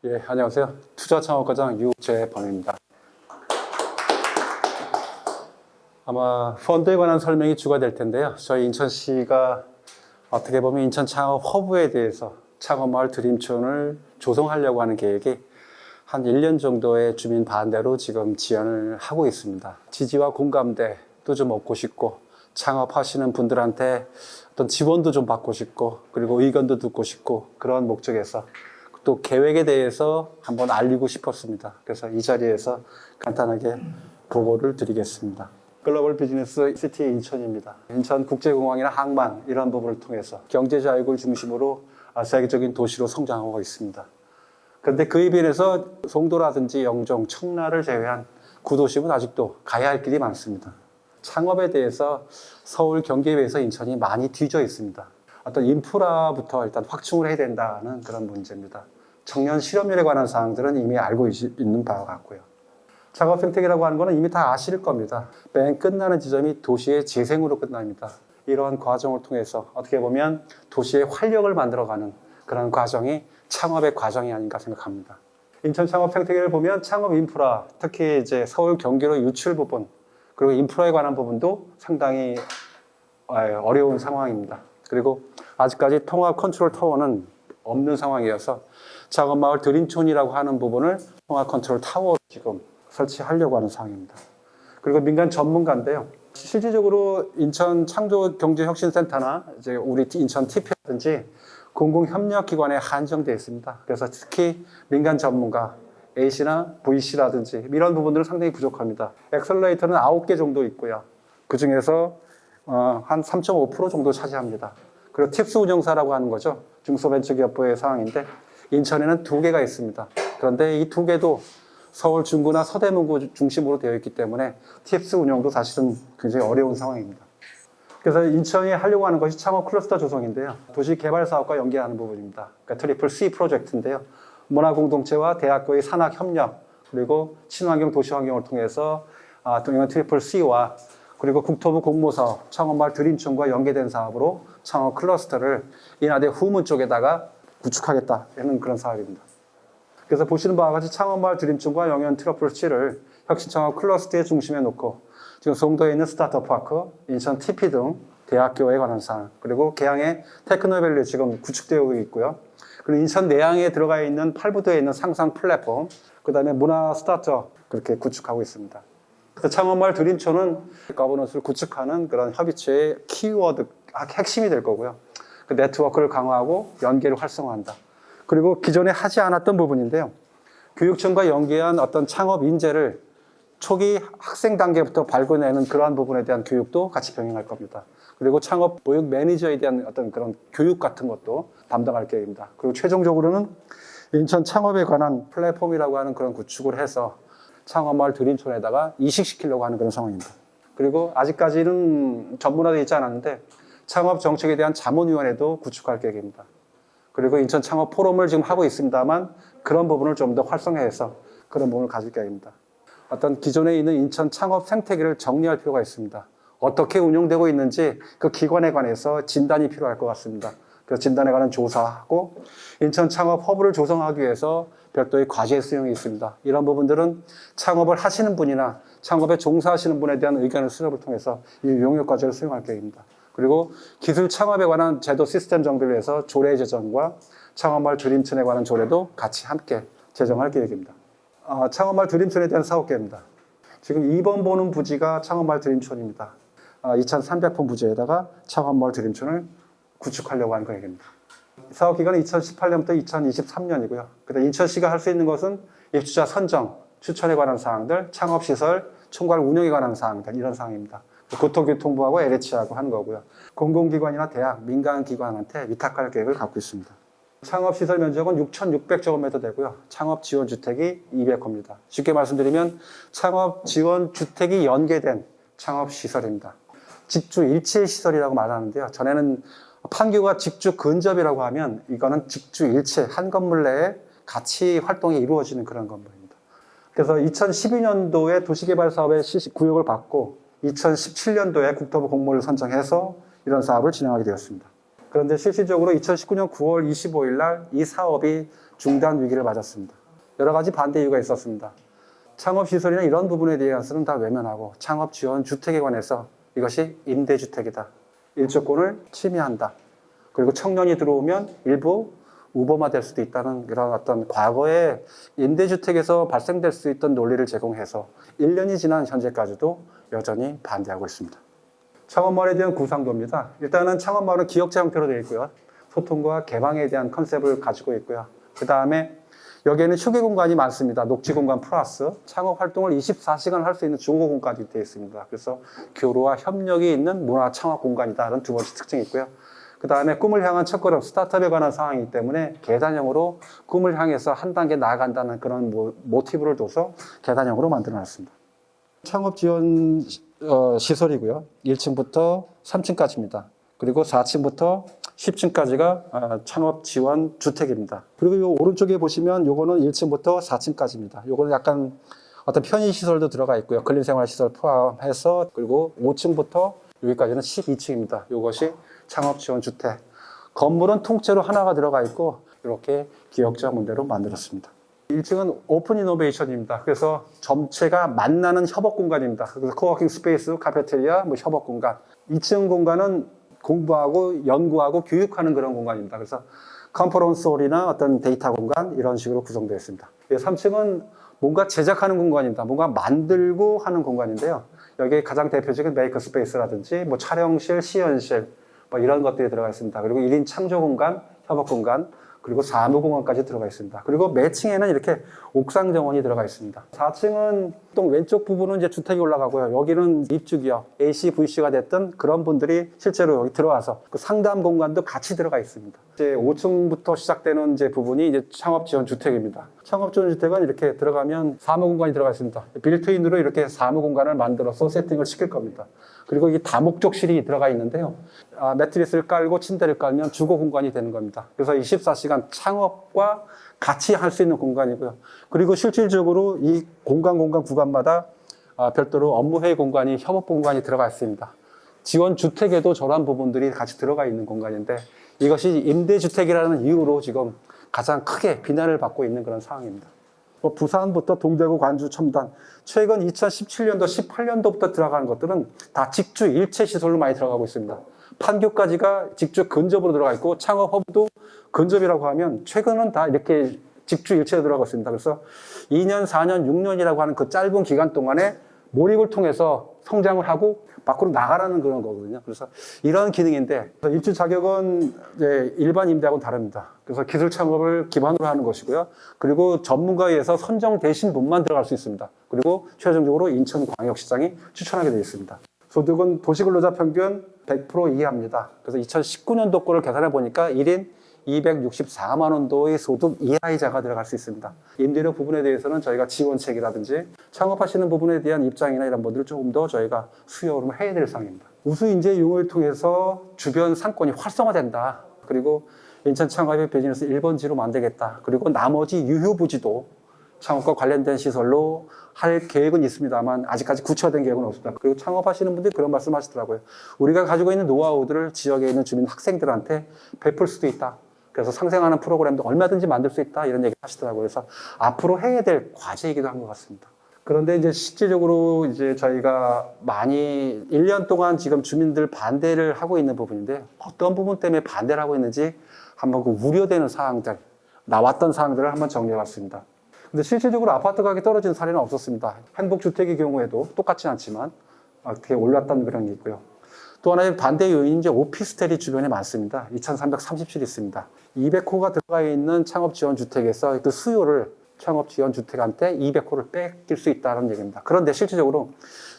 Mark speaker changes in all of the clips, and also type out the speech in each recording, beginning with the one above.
Speaker 1: 예, 안녕하세요. 투자창업과장 유재범입니다. 아마 펀드에 관한 설명이 주가 될 텐데요. 저희 인천시가 어떻게 보면 인천 창업 허브에 대해서 창업마을 드림촌을 조성하려고 하는 계획이 한 1년 정도의 주민 반대로 지금 지연을 하고 있습니다. 지지와 공감대도 좀 얻고 싶고 창업하시는 분들한테 어떤 지원도 좀 받고 싶고 그리고 의견도 듣고 싶고 그런 목적에서 또 계획에 대해서 한번 알리고 싶었습니다. 그래서 이 자리에서 간단하게 보고를 드리겠습니다. 글로벌 비즈니스 시티 인천입니다. 인천국제공항이나 항만 이런 부분을 통해서 경제자유국을 중심으로 세계적인 도시로 성장하고 있습니다. 그런데 그에 비해서 송도라든지 영종, 청라를 제외한 구도심은 아직도 가야 할 길이 많습니다. 창업에 대해서 서울, 경기에 비해서 인천이 많이 뒤져 있습니다. 어떤 인프라부터 일단 확충을 해야 된다는 그런 문제입니다. 청년 실업률에 관한 사항들은 이미 알고 있는 바와 같고요. 창업 생태계라고 하는 것은 이미 다 아실 겁니다. 맨 끝나는 지점이 도시의 재생으로 끝납니다. 이러한 과정을 통해서 어떻게 보면 도시의 활력을 만들어가는 그런 과정이 창업의 과정이 아닌가 생각합니다. 인천 창업 생태계를 보면 창업 인프라, 특히 이제 서울 경기로 유출 부분, 그리고 인프라에 관한 부분도 상당히 어려운 상황입니다. 그리고 아직까지 통합 컨트롤 타워는 없는 상황이어서 창업마을 드림촌이라고 하는 부분을 통합 컨트롤 타워로 지금 설치하려고 하는 상황입니다. 그리고 민간 전문가인데요. 실질적으로 인천 창조경제혁신센터나 이제 우리 인천 TP라든지 공공협력기관에 한정되어 있습니다. 그래서 특히 민간 전문가, A씨나 V씨라든지 이런 부분들은 상당히 부족합니다. 엑셀러레이터는 9개 정도 있고요. 그 중에서 한 3.5% 정도 차지합니다. 그리고 팁스 운영사라고 하는 거죠. 중소벤처기업부의 상황인데 인천에는 2개가 있습니다. 그런데 이 2개도 서울 중구나 서대문구 중심으로 되어 있기 때문에 팁스 운영도 사실은 굉장히 어려운 상황입니다. 그래서 인천이 하려고 하는 것이 창업 클러스터 조성인데요. 도시개발사업과 연계하는 부분입니다. 그러니까 트리플 C 프로젝트인데요. 문화공동체와 대학교의 산학협력, 그리고 친환경 도시환경을 통해서 트리플 C와 그리고 국토부 공모사업, 창업마을 드림촌과 연계된 사업으로 창업 클러스터를 인하대 후문 쪽에다가 구축하겠다는 그런 사업입니다. 그래서 보시는 바와 같이 창업마을 드림촌과 영현 트리플 C를 혁신창업 클러스터의 중심에 놓고 지금 송도에 있는 스타트업 파크, 인천 TP 등 대학교에 관한 사항, 그리고 계양의 테크노밸리 지금 구축되고 있고요. 그리고 인천 내양에 들어가 있는 팔부도에 있는 상상 플랫폼, 그 다음에 문화 스타트업 그렇게 구축하고 있습니다. 창업마을 드림촌은 거버넌스를 구축하는 그런 협의체의 키워드, 핵심이 될 거고요. 그 네트워크를 강화하고 연계를 활성화한다. 그리고 기존에 하지 않았던 부분인데요. 교육청과 연계한 어떤 창업 인재를 초기 학생 단계부터 발굴해내는 그러한 부분에 대한 교육도 같이 병행할 겁니다. 그리고 창업 보육 매니저에 대한 어떤 그런 교육 같은 것도 담당할 계획입니다. 그리고 최종적으로는 인천 창업에 관한 플랫폼이라고 하는 그런 구축을 해서 창업마을 드림촌에다가 이식시키려고 하는 그런 상황입니다. 그리고 아직까지는 전문화되어 있지 않았는데 창업 정책에 대한 자문위원회도 구축할 계획입니다. 그리고 인천 창업 포럼을 지금 하고 있습니다만 그런 부분을 좀 더 활성화해서 그런 부분을 가질 계획입니다. 어떤 기존에 있는 인천 창업 생태계를 정리할 필요가 있습니다. 어떻게 운영되고 있는지 그 기관에 관해서 진단이 필요할 것 같습니다. 그래서 진단에 관한 조사하고 인천 창업 허브를 조성하기 위해서 별도의 과제 수용이 있습니다. 이런 부분들은 창업을 하시는 분이나 창업에 종사하시는 분에 대한 의견을 수렴을 통해서 이 용역 과제를 수용할 계획입니다. 그리고 기술 창업에 관한 제도 시스템 정비를 위해서 조례 제정과 창업마을 드림촌에 관한 조례도 같이 함께 제정할 계획입니다. 창업마을 드림촌에 대한 사업계획입니다. 지금 2번 보는 부지가 창업마을 드림촌입니다. 2,300평 부지에다가 창업마을 드림촌을 구축하려고 하는 계획입니다. 사업기간은 2018년부터 2023년이고요. 그다음 인천시가 할 수 있는 것은 입주자 선정, 추천에 관한 사항들, 창업시설, 총괄 운영에 관한 사항들 이런 사항입니다. 고토교통부하고 LH하고 하는 거고요. 공공기관이나 대학, 민간기관한테 위탁할 계획을 갖고 있습니다. 창업시설 면적은 6,600제곱미터 되고요. 창업지원주택이 200호입니다. 쉽게 말씀드리면 창업지원주택이 연계된 창업시설입니다. 직주일체시설이라고 말하는데요. 전에는 판교가 직주근접이라고 하면 이거는 직주일체, 한 건물 내에 같이 활동이 이루어지는 그런 건물입니다. 그래서 2012년도에 도시개발사업의 구역을 받고 2017년도에 국토부 공모를 선정해서 이런 사업을 진행하게 되었습니다. 그런데 실질적으로 2019년 9월 25일 날 이 사업이 중단 위기를 맞았습니다. 여러 가지 반대 이유가 있었습니다. 창업시설이나 이런 부분에 대해서는 다 외면하고 창업지원주택에 관해서 이것이 임대주택이다. 일조권을 침해한다. 그리고 청년이 들어오면 일부 우범화될 수도 있다는 이런 어떤 과거의 임대주택에서 발생될 수 있던 논리를 제공해서 1년이 지난 현재까지도 여전히 반대하고 있습니다. 창업마을에 대한 구상도입니다. 일단은 창업마을은 기역자 형태로 되어 있고요. 소통과 개방에 대한 컨셉을 가지고 있고요. 그 다음에 여기에는 휴게 공간이 많습니다. 녹지 공간 플러스 창업 활동을 24시간 할 수 있는 중고 공간이 되어 있습니다. 그래서 교류와 협력이 있는 문화 창업 공간이다라는 두 번째 특징이 있고요. 그 다음에 꿈을 향한 첫걸음, 스타트업에 관한 상황이기 때문에 계단형으로 꿈을 향해서 한 단계 나아간다는 그런 모티브를 둬서 계단형으로 만들어 놨습니다. 창업 지원 시설이고요. 1층부터 3층까지입니다. 그리고 4층부터 10층까지가 창업 지원 주택입니다. 그리고 이 오른쪽에 보시면 요거는 1층부터 4층까지입니다. 요거는 약간 어떤 편의 시설도 들어가 있고요. 근린생활 시설 포함해서 그리고 5층부터 여기까지는 12층입니다. 요것이 창업 지원 주택. 건물은 통째로 하나가 들어가 있고 이렇게 기역자 문대로 만들었습니다. 1층은 오픈 이노베이션입니다. 그래서 전체가 만나는 협업 공간입니다. 그래서 코워킹 스페이스, 카페테리아, 협업 공간. 2층 공간은 공부하고 연구하고 교육하는 그런 공간입니다. 그래서 컨퍼런스 홀이나 어떤 데이터 공간 이런 식으로 구성되어 있습니다. 3층은 뭔가 제작하는 공간입니다. 뭔가 만들고 하는 공간인데요. 여기에 가장 대표적인 메이커 스페이스라든지 촬영실, 시연실 이런 것들이 들어가 있습니다. 그리고 1인 창조 공간, 협업 공간, 그리고 사무공간까지 들어가 있습니다. 그리고 매층에는 이렇게 옥상 정원이 들어가 있습니다. 4층은 또 왼쪽 부분은 이제 주택이 올라가고요. 여기는 입주기업, AC, VC가 됐던 그런 분들이 실제로 여기 들어와서 그 상담 공간도 같이 들어가 있습니다. 이제 5층부터 시작되는 이제 부분이 이제 창업 지원 주택입니다. 창업 지원 주택은 이렇게 들어가면 사무공간이 들어가 있습니다. 빌트인으로 이렇게 사무공간을 만들어서 세팅을 시킬 겁니다. 그리고 이 다목적실이 들어가 있는데요. 매트리스를 깔고 침대를 깔면 주거 공간이 되는 겁니다. 그래서 24시간 창업과 같이 할 수 있는 공간이고요. 그리고 실질적으로 이 공간 구간마다 별도로 업무회의 공간이, 협업 공간이 들어가 있습니다. 지원주택에도 저런 부분들이 같이 들어가 있는 공간인데 이것이 임대주택이라는 이유로 지금 가장 크게 비난을 받고 있는 그런 상황입니다. 부산부터 동대구, 관주, 첨단 최근 2017년도, 18년도부터 들어가는 것들은 다 직주 일체 시설로 많이 들어가고 있습니다. 판교까지가 직주 근접으로 들어가 있고 창업 허브도 근접이라고 하면 최근은 다 이렇게 직주 일체로 들어가고 있습니다. 그래서 2년, 4년, 6년이라고 하는 그 짧은 기간 동안에 몰입을 통해서 성장을 하고 밖으로 나가라는 그런 거거든요. 그래서 이런 기능인데 입주 자격은 이제 일반 임대하고는 다릅니다. 그래서 기술 창업을 기반으로 하는 것이고요. 그리고 전문가에 의해서 선정되신 분만 들어갈 수 있습니다. 그리고 최종적으로 인천광역시장이 추천하게 되어 있습니다. 소득은 도시근로자 평균 100% 이하입니다. 그래서 2019년도 거를 계산해 보니까 1인 264만 원도의 소득 이하이자가 들어갈 수 있습니다. 임대료 부분에 대해서는 저희가 지원책이라든지 창업하시는 부분에 대한 입장이나 이런 것들을 조금 더 저희가 수요를 해야 될 사항입니다. 우수인재 융을 통해서 주변 상권이 활성화된다. 그리고 인천 창업의 비즈니스 1번지로 만들겠다. 그리고 나머지 유휴부지도 창업과 관련된 시설로 할 계획은 있습니다만 아직까지 구체화된 계획은 없습니다. 그리고 창업하시는 분들이 그런 말씀 하시더라고요. 우리가 가지고 있는 노하우들을 지역에 있는 주민 학생들한테 베풀 수도 있다. 그래서 상생하는 프로그램도 얼마든지 만들 수 있다. 이런 얘기 하시더라고요. 그래서 앞으로 해야 될 과제이기도 한 것 같습니다. 그런데 이제 실질적으로 이제 저희가 많이 1년 동안 지금 주민들 반대를 하고 있는 부분인데 어떤 부분 때문에 반대를 하고 있는지 한번 그 우려되는 사항들, 나왔던 사항들을 한번 정리해 봤습니다. 근데 실질적으로 아파트 가격이 떨어진 사례는 없었습니다. 행복주택의 경우에도 똑같지 않지만 어떻게 올랐다는 그런 게 있고요. 또 하나의 반대 요인이 이제 오피스텔이 주변에 많습니다. 2,330실이 있습니다. 200호가 들어가 있는 창업지원주택에서 그 수요를 창업지원주택한테 200호를 뺏길 수 있다는 얘기입니다. 그런데 실질적으로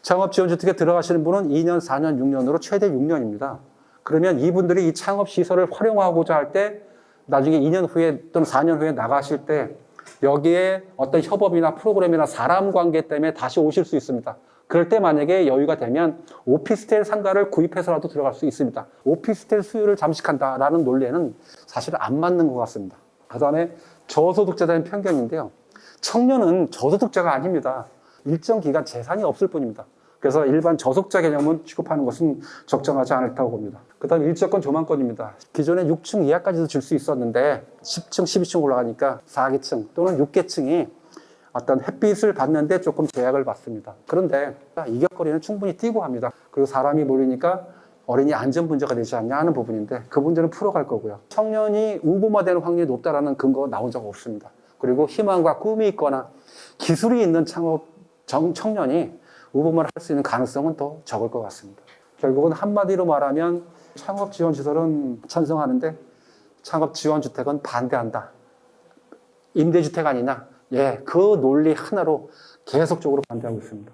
Speaker 1: 창업지원주택에 들어가시는 분은 2년, 4년, 6년으로 최대 6년입니다. 그러면 이분들이 이 창업시설을 활용하고자 할 때 나중에 2년 후에 또는 4년 후에 나가실 때 여기에 어떤 협업이나 프로그램이나 사람 관계 때문에 다시 오실 수 있습니다. 그럴 때 만약에 여유가 되면 오피스텔 상가를 구입해서라도 들어갈 수 있습니다. 오피스텔 수요를 잠식한다라는 논리에는 사실 안 맞는 것 같습니다. 그 다음에 저소득자라는 편견인데요. 청년은 저소득자가 아닙니다. 일정 기간 재산이 없을 뿐입니다. 그래서 일반 저소득자 개념은 취급하는 것은 적정하지 않다고 봅니다. 그다음 일조권 조망권입니다. 기존에 6층 이하까지도 줄 수 있었는데 10층, 12층 올라가니까 4기층 또는 6계층이 어떤 햇빛을 받는데 조금 제약을 받습니다. 그런데 이격거리는 충분히 뛰고 합니다. 그리고 사람이 몰리니까 어린이 안전 문제가 되지 않냐 하는 부분인데 그 문제는 풀어갈 거고요. 청년이 우보화되는 확률이 높다라는 근거 나온 적 없습니다. 그리고 희망과 꿈이 있거나 기술이 있는 창업 청년이 우보화를 할 수 있는 가능성은 더 적을 것 같습니다. 결국은 한마디로 말하면 창업지원시설은 찬성하는데 창업지원주택은 반대한다. 임대주택 아니냐? 예, 그 논리 하나로 계속적으로 반대하고 있습니다.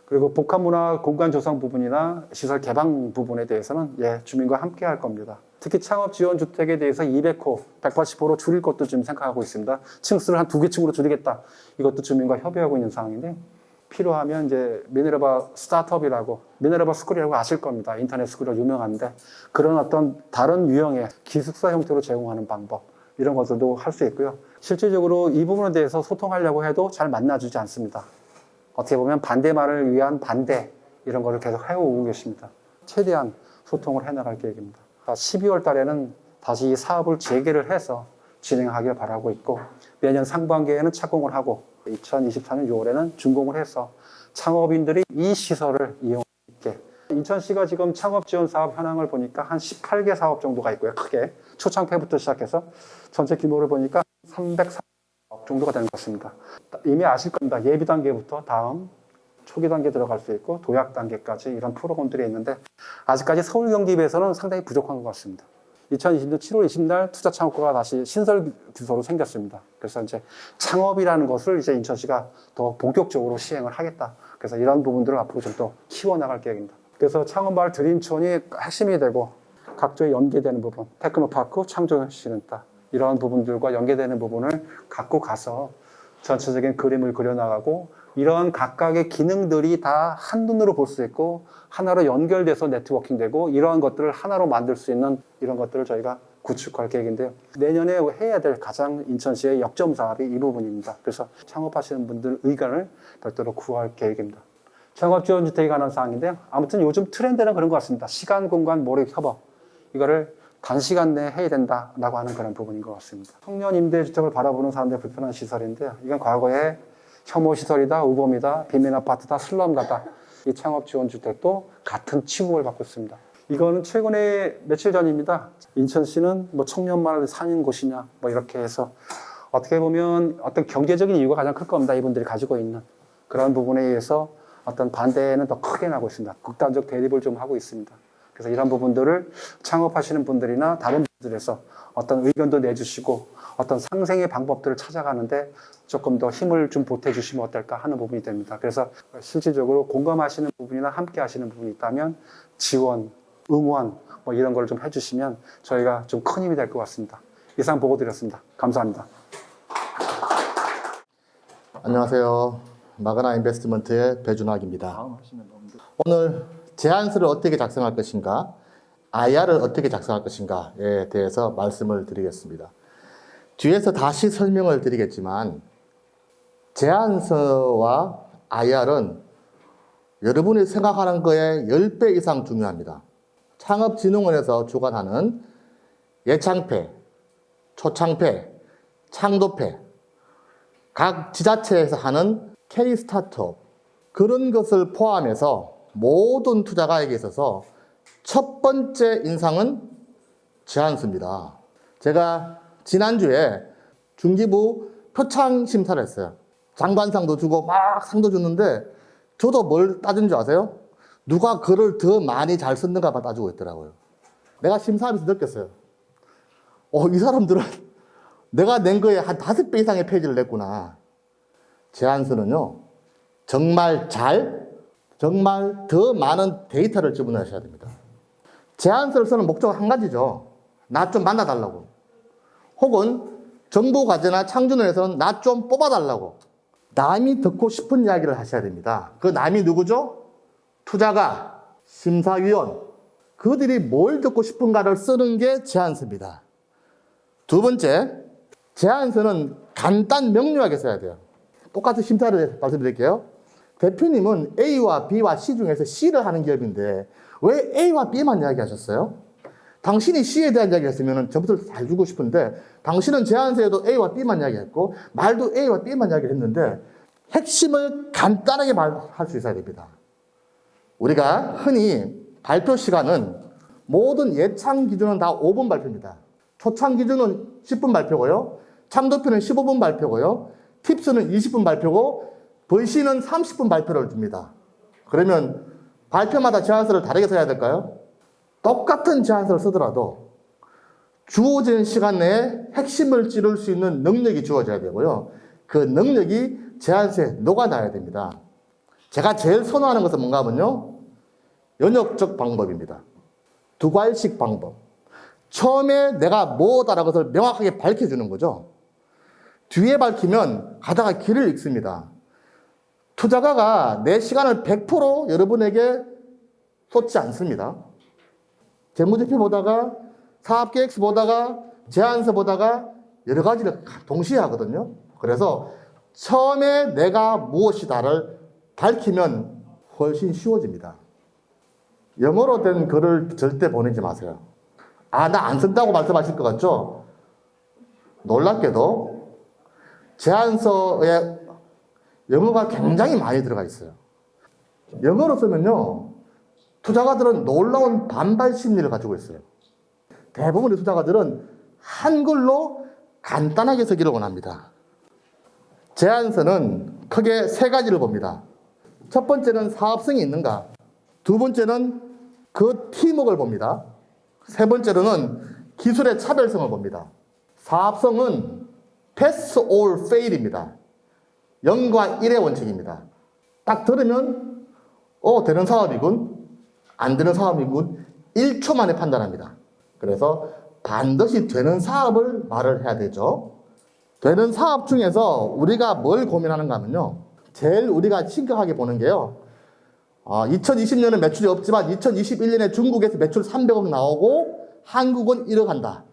Speaker 1: 그리고 복합문화 공간 조성 부분이나 시설 개방 부분에 대해서는 예, 주민과 함께 할 겁니다. 특히 창업지원주택에 대해서 200호, 180호로 줄일 것도 지금 생각하고 있습니다. 층수를 한 2개 층으로 줄이겠다. 이것도 주민과 협의하고 있는 상황인데 필요하면 이제 미네르바 스타트업이라고 미네르바 스쿨이라고 아실 겁니다. 인터넷 스쿨이 유명한데 그런 어떤 다른 유형의 기숙사 형태로 제공하는 방법 이런 것들도 할 수 있고요. 실질적으로 이 부분에 대해서 소통하려고 해도 잘 만나주지 않습니다. 어떻게 보면 반대말을 위한 반대 이런 거를 계속 해오고 계십니다. 최대한 소통을 해나갈 계획입니다. 12월 달에는 다시 이 사업을 재개를 해서 진행하길 바라고 있고 내년 상반기에는 착공을 하고 2024년 6월에는 준공을 해서 창업인들이 이 시설을 이용할 수 있게 인천시가 지금 창업지원 사업 현황을 보니까 한 18개 사업 정도가 있고요. 크게 초창폐부터 시작해서 전체 규모를 보니까 330억 정도가 되는 것 같습니다. 이미 아실 겁니다. 예비 단계부터 다음 초기 단계 들어갈 수 있고 도약 단계까지 이런 프로그램들이 있는데 아직까지 서울 경기에 비해서는 상당히 부족한 것 같습니다. 2020년 7월 20일 투자 창업과가 다시 신설 규소로 생겼습니다. 그래서 이제 창업이라는 것을 이제 인천시가 더 본격적으로 시행을 하겠다. 그래서 이런 부분들을 앞으로 좀 더 키워나갈 계획입니다. 그래서 창업마을 드림촌이 핵심이 되고 각조에 연계되는 부분, 테크노파크, 창조시는따 이러한 부분들과 연계되는 부분을 갖고 가서 전체적인 그림을 그려나가고 이런 각각의 기능들이 다 한눈으로 볼 수 있고 하나로 연결돼서 네트워킹되고 이러한 것들을 하나로 만들 수 있는 이런 것들을 저희가 구축할 계획인데요. 내년에 해야 될 가장 인천시의 역점 사업이 이 부분입니다. 그래서 창업하시는 분들 의견을 별도로 구할 계획입니다. 창업지원주택에 관한 사항인데요. 아무튼 요즘 트렌드는 그런 것 같습니다. 시간, 공간, 몰입, 협업 이거를 단시간 내에 해야 된다라고 하는 그런 부분인 것 같습니다. 청년 임대주택을 바라보는 사람들의 불편한 시설인데요. 이건 과거에 혐오시설이다, 우범이다, 빈민아파트다, 슬럼가다. 이 창업지원주택도 같은 취급을 받고 있습니다. 이거는 최근에 며칠 전입니다. 인천시는 뭐 청년만을 사는 곳이냐, 뭐 이렇게 해서 어떻게 보면 어떤 경제적인 이유가 가장 클 겁니다. 이분들이 가지고 있는 그런 부분에 의해서 어떤 반대는 더 크게 나고 있습니다. 극단적 대립을 좀 하고 있습니다. 그래서 이런 부분들을 창업하시는 분들이나 다른 분들에서 어떤 의견도 내주시고 어떤 상생의 방법들을 찾아가는데 조금 더 힘을 좀 보태주시면 어떨까 하는 부분이 됩니다. 그래서 실질적으로 공감하시는 부분이나 함께 하시는 부분이 있다면 지원, 응원 뭐 이런 걸 좀 해주시면 저희가 좀 큰 힘이 될 것 같습니다. 이상 보고 드렸습니다. 감사합니다.
Speaker 2: 안녕하세요. 마그나 인베스트먼트의 배준학입니다. 오늘 제안서를 어떻게 작성할 것인가, IR을 어떻게 작성할 것인가에 대해서 말씀을 드리겠습니다. 뒤에서 다시 설명을 드리겠지만 제안서와 IR은 여러분이 생각하는 거에 10배 이상 중요합니다. 창업진흥원에서 주관하는 예창패, 초창패, 창도패, 각 지자체에서 하는 K-스타트업 그런 것을 포함해서 모든 투자가에게 있어서 첫 번째 인상은 제안서입니다. 제가 지난주에 중기부 표창 심사를 했어요. 장관상도 주고 막 상도 줬는데 저도 뭘 따진 줄 아세요? 누가 글을 더 많이 잘 썼는가만 따지고 있더라고요. 내가 심사하면서 느꼈어요. 이 사람들은 내가 낸 거에 한 5배 이상의 페이지를 냈구나. 제안서는요, 정말 더 많은 데이터를 집어넣으셔야 됩니다. 제안서를 쓰는 목적은 한 가지죠. 나 좀 만나달라고. 혹은 정부 과제나 창조론에서는 나 좀 뽑아달라고. 남이 듣고 싶은 이야기를 하셔야 됩니다. 그 남이 누구죠? 투자가, 심사위원. 그들이 뭘 듣고 싶은가를 쓰는 게 제안서입니다. 두 번째, 제안서는 간단 명료하게 써야 돼요. 똑같은 심사를 말씀드릴게요. 대표님은 A와 B와 C 중에서 C를 하는 기업인데 왜 A와 B만 이야기하셨어요? 당신이 C에 대한 이야기를 했으면 점수를 잘 주고 싶은데 당신은 제안서에도 A와 B만 이야기했고 말도 A와 B만 이야기를 했는데 핵심을 간단하게 말할 수 있어야 됩니다. 우리가 흔히 발표 시간은 모든 예창 기준은 다 5분 발표입니다. 초창 기준은 10분 발표고요. 창도표는 15분 발표고요. 팁스는 20분 발표고 VC는 30분 발표를 줍니다. 그러면 발표마다 제안서를 다르게 써야 될까요? 똑같은 제안서를 쓰더라도 주어진 시간 내에 핵심을 찌를 수 있는 능력이 주어져야 되고요. 그 능력이 제안서에 녹아나야 됩니다. 제가 제일 선호하는 것은 뭔가 하면요. 연역적 방법입니다. 두 과일식 방법. 처음에 내가 뭐다라는 것을 명확하게 밝혀주는 거죠. 뒤에 밝히면 가다가 길을 잃습니다. 투자가가 내 시간을 100% 여러분에게 쏟지 않습니다. 재무제표 보다가 사업계획서 보다가 제안서 보다가 여러 가지를 동시에 하거든요. 그래서 처음에 내가 무엇이다를 밝히면 훨씬 쉬워집니다. 영어로 된 글을 절대 보내지 마세요. 아, 나 안 쓴다고 말씀하실 것 같죠? 놀랍게도 제안서에 영어가 굉장히 많이 들어가 있어요. 영어로 쓰면요, 투자가들은 놀라운 반발 심리를 가지고 있어요. 대부분의 투자가들은 한글로 간단하게 쓰기를 원합니다. 제안서는 크게 세 가지를 봅니다. 첫 번째는 사업성이 있는가? 두 번째는 그 팀워크를 봅니다. 세 번째로는 기술의 차별성을 봅니다. 사업성은 pass or fail입니다. 0과 1의 원칙입니다. 딱 들으면 되는 사업이군, 안 되는 사업이군 1초 만에 판단합니다. 그래서 반드시 되는 사업을 말을 해야 되죠. 되는 사업 중에서 우리가 뭘 고민하는가 하면요, 제일 우리가 심각하게 보는 게요, 2020년은 매출이 없지만 2021년에 중국에서 매출 300억 나오고 한국은 1억 한다.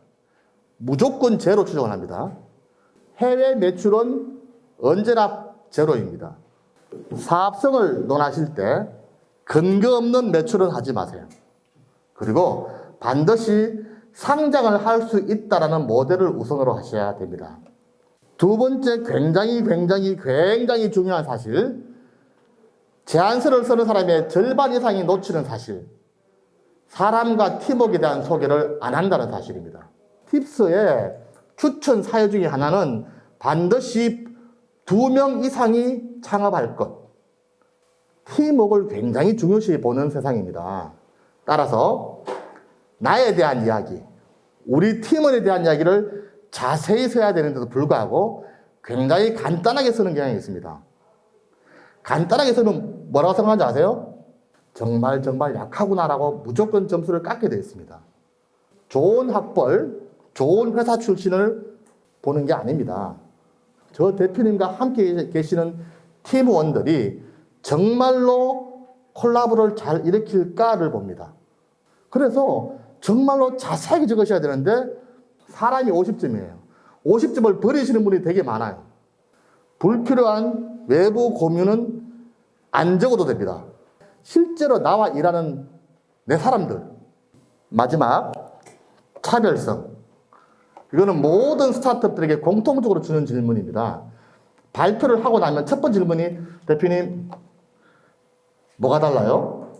Speaker 2: 무조건 제로 추정을 합니다. 해외 매출은 언제나 제로입니다. 사업성을 논하실 때 근거 없는 매출은 하지 마세요. 그리고 반드시 상장을 할 수 있다는 모델을 우선으로 하셔야 됩니다. 두 번째 굉장히 중요한 사실, 제안서를 쓰는 사람의 절반 이상이 놓치는 사실, 사람과 팀워크에 대한 소개를 안 한다는 사실입니다. 팁스의 추천 사유 중에 하나는 반드시 2명 이상이 창업할 것. 팀워크를 굉장히 중요시 보는 세상입니다. 따라서 나에 대한 이야기, 우리 팀원에 대한 이야기를 자세히 써야 되는데도 불구하고 굉장히 간단하게 쓰는 경향이 있습니다. 간단하게 쓰면 뭐라고 생각하는지 아세요? 정말 약하구나라고 무조건 점수를 깎게 되어 있습니다. 좋은 학벌, 좋은 회사 출신을 보는 게 아닙니다. 저 대표님과 함께 계시는 팀원들이 정말로 콜라보를 잘 일으킬까를 봅니다. 그래서 정말로 자세하게 적으셔야 되는데 사람이 50점이에요. 50점을 버리시는 분이 되게 많아요. 불필요한 외부 고민은 안 적어도 됩니다. 실제로 나와 일하는 내 사람들. 마지막, 차별성. 이거는 모든 스타트업들에게 공통적으로 주는 질문입니다. 발표를 하고 나면 첫 번째 질문이, 대표님, 뭐가 달라요?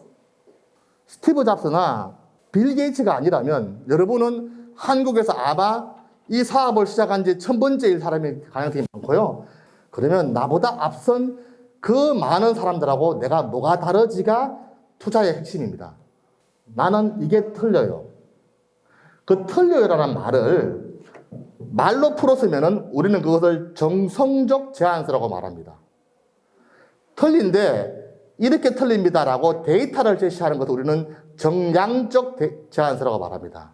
Speaker 2: 스티브 잡스나 빌 게이츠가 아니라면 여러분은 한국에서 아마 이 사업을 시작한 지 1000번째일 사람이 가능성이 많고요. 그러면 나보다 앞선 그 많은 사람들하고 내가 뭐가 다르지가 투자의 핵심입니다. 나는 이게 틀려요. 그 틀려요라는 말을 말로 풀었으면 우리는 그것을 정성적 제안서라고 말합니다. 틀린데 이렇게 틀립니다라고 데이터를 제시하는 것을 우리는 정량적 제안서라고 말합니다.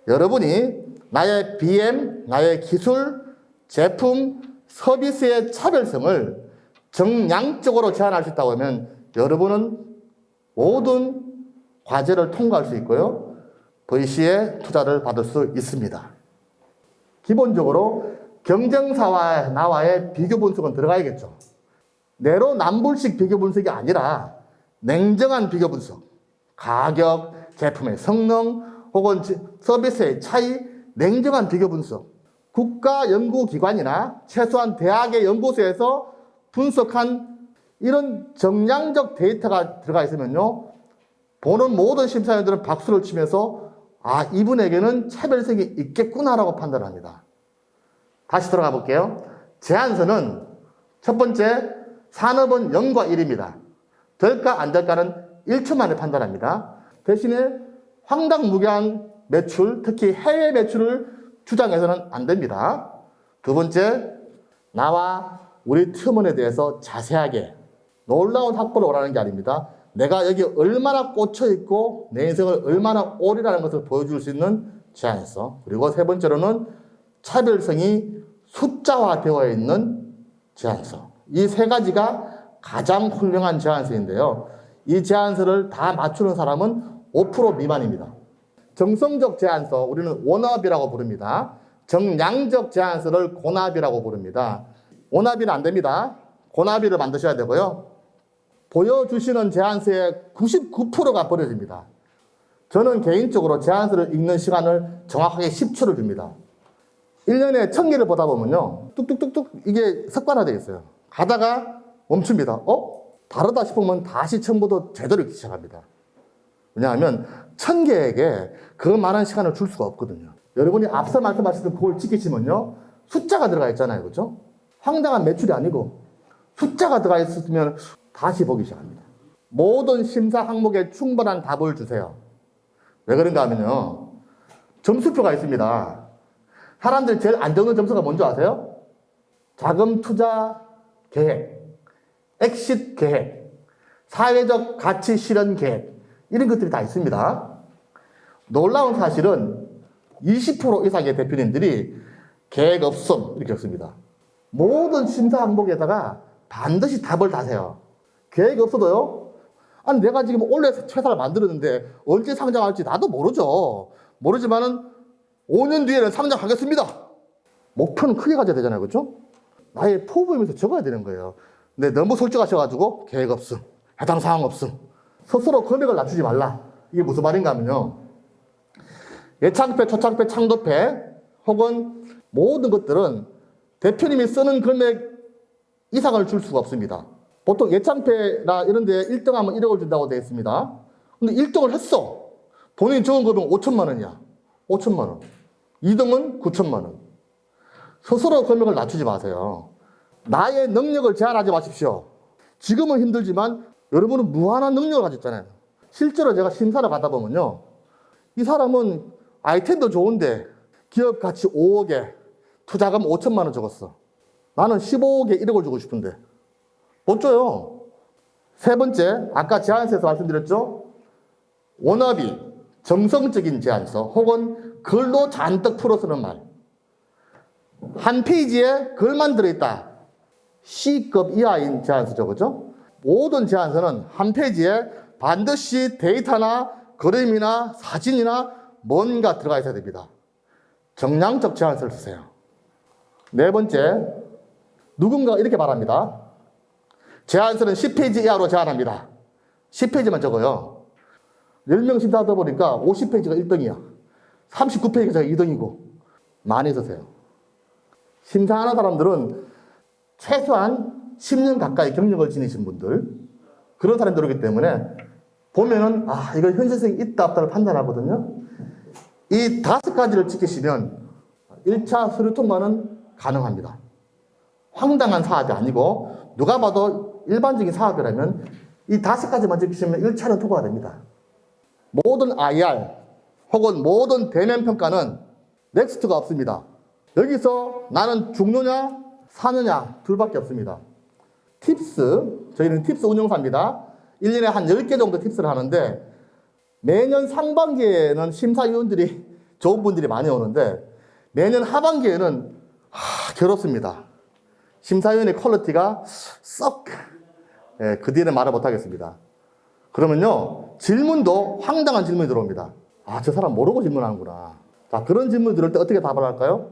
Speaker 2: 여러분이 나의 BM, 나의 기술, 제품, 서비스의 차별성을 정량적으로 제안할 수 있다고 하면 여러분은 모든 과제를 통과할 수 있고요. VC에 투자를 받을 수 있습니다. 기본적으로 경쟁사와 나와의 비교 분석은 들어가야겠죠. 내로남불식 비교 분석이 아니라 냉정한 비교 분석, 가격, 제품의 성능, 혹은 서비스의 차이, 냉정한 비교 분석. 국가 연구기관이나 최소한 대학의 연구소에서 분석한 이런 정량적 데이터가 들어가 있으면요, 보는 모든 심사위원들은 박수를 치면서 아, 이분에게는 차별성이 있겠구나라고 판단합니다. 다시 돌아가 볼게요. 제안서는 첫 번째, 산업은 0과 1입니다. 될까 안 될까는 1초 만에 판단합니다. 대신에 황당무계한 매출, 특히 해외 매출을 주장해서는 안 됩니다. 두 번째, 나와 우리 팀원에 대해서 자세하게 놀라운 확보를 원하는 게 아닙니다. 내가 여기 얼마나 꽂혀있고 내 인생을 얼마나 오리라는 것을 보여줄 수 있는 제안서. 그리고 세 번째로는 차별성이 숫자화되어 있는 제안서. 이 세 가지가 가장 훌륭한 제안서인데요. 이 제안서를 다 맞추는 사람은 5% 미만입니다. 정성적 제안서, 우리는 원업이라고 부릅니다. 정량적 제안서를 고납이라고 부릅니다. 원합이는 안 됩니다. 고납이를 만드셔야 되고요. 보여주시는 제안서의 99%가 버려집니다. 저는 개인적으로 제안서를 읽는 시간을 정확하게 10초를 줍니다. 1년에 1000개를 보다 보면요, 뚝뚝뚝뚝 이게 습관화되어 있어요. 가다가 멈춥니다. 다르다 싶으면 다시 처음부터 제대로 읽기 시작합니다. 왜냐하면 1000개에게 그 많은 시간을 줄 수가 없거든요. 여러분이 앞서 말씀하셨던 그걸 지키시면요, 숫자가 들어가 있잖아요. 그렇죠? 황당한 매출이 아니고 숫자가 들어가 있으면 다시 보기 시작합니다. 모든 심사 항목에 충분한 답을 주세요. 왜 그런가 하면요, 점수표가 있습니다. 사람들이 제일 안 적는 점수가 뭔지 아세요? 자금 투자 계획, 엑싯 계획, 사회적 가치 실현 계획, 이런 것들이 다 있습니다. 놀라운 사실은 20% 이상의 대표님들이 계획 없음 이렇게 적습니다. 모든 심사 항목에다가 반드시 답을 다세요. 계획이 없어도요, 아니 내가 지금 원래 회사를 만들었는데 언제 상장할지 나도 모르죠. 모르지만은 5년 뒤에는 상장하겠습니다. 목표는 크게 가져야 되잖아요. 그렇죠? 나의 포부임에서 적어야 되는 거예요. 근데 너무 솔직하셔가지고 계획 없음, 해당 사항 없음, 스스로 금액을 낮추지 말라. 이게 무슨 말인가 하면요, 예창패, 초창패, 창도패 혹은 모든 것들은 대표님이 쓰는 금액 이상을 줄 수가 없습니다. 보통 예창패나 이런 데 1등하면 1억을 준다고 되어 있습니다. 근데 1등을 했어. 본인이 적은 금액은 5천만 원이야. 5천만 원. 2등은 9천만 원. 스스로 금액을 낮추지 마세요. 나의 능력을 제한하지 마십시오. 지금은 힘들지만 여러분은 무한한 능력을 가졌잖아요. 실제로 제가 심사를 가다 보면요, 이 사람은 아이템도 좋은데 기업 가치 5억에 투자금 5천만 원 적었어. 나는 15억에 1억을 주고 싶은데 못 줘요. 세 번째, 아까 제안서에서 말씀드렸죠? 원업이 정성적인 제안서 혹은 글로 잔뜩 풀어쓰는 말. 한 페이지에 글만 들어있다. C급 이하인 제안서죠. 그죠? 모든 제안서는 한 페이지에 반드시 데이터나 그림이나 사진이나 뭔가 들어가 있어야 됩니다. 정량적 제안서를 쓰세요. 네 번째, 누군가가 이렇게 말합니다. 제안서는 10페이지 이하로 제안합니다. 10페이지만 적어요. 10명 심사하다 보니까 50페이지가 1등이야. 39페이지가 2등이고. 많이 쓰세요. 심사하는 사람들은 최소한 10년 가까이 경력을 지니신 분들, 그런 사람들이기 때문에 보면은 이거 현실성이 있다 없다를 판단하거든요. 이 5가지를 지키시면 1차 서류 통과는 가능합니다. 황당한 사업이 아니고 누가 봐도 일반적인 사업이라면 이 5가지만 지키시면 1차는 통과가 됩니다. 모든 IR 혹은 모든 대면 평가는 넥스트가 없습니다. 여기서 나는 죽느냐 사느냐 둘밖에 없습니다. 팁스, 저희는 팁스 운영사입니다. 1년에 한 10개 정도 팁스를 하는데 매년 상반기에는 심사위원들이 좋은 분들이 많이 오는데 매년 하반기에는 괴롭습니다. 심사위원의 퀄리티가 썩, 그 뒤에는 말을 못하겠습니다. 그러면요, 질문도 황당한 질문이 들어옵니다. 저 사람 모르고 질문하는구나. 자, 그런 질문 들을 때 어떻게 답을 할까요?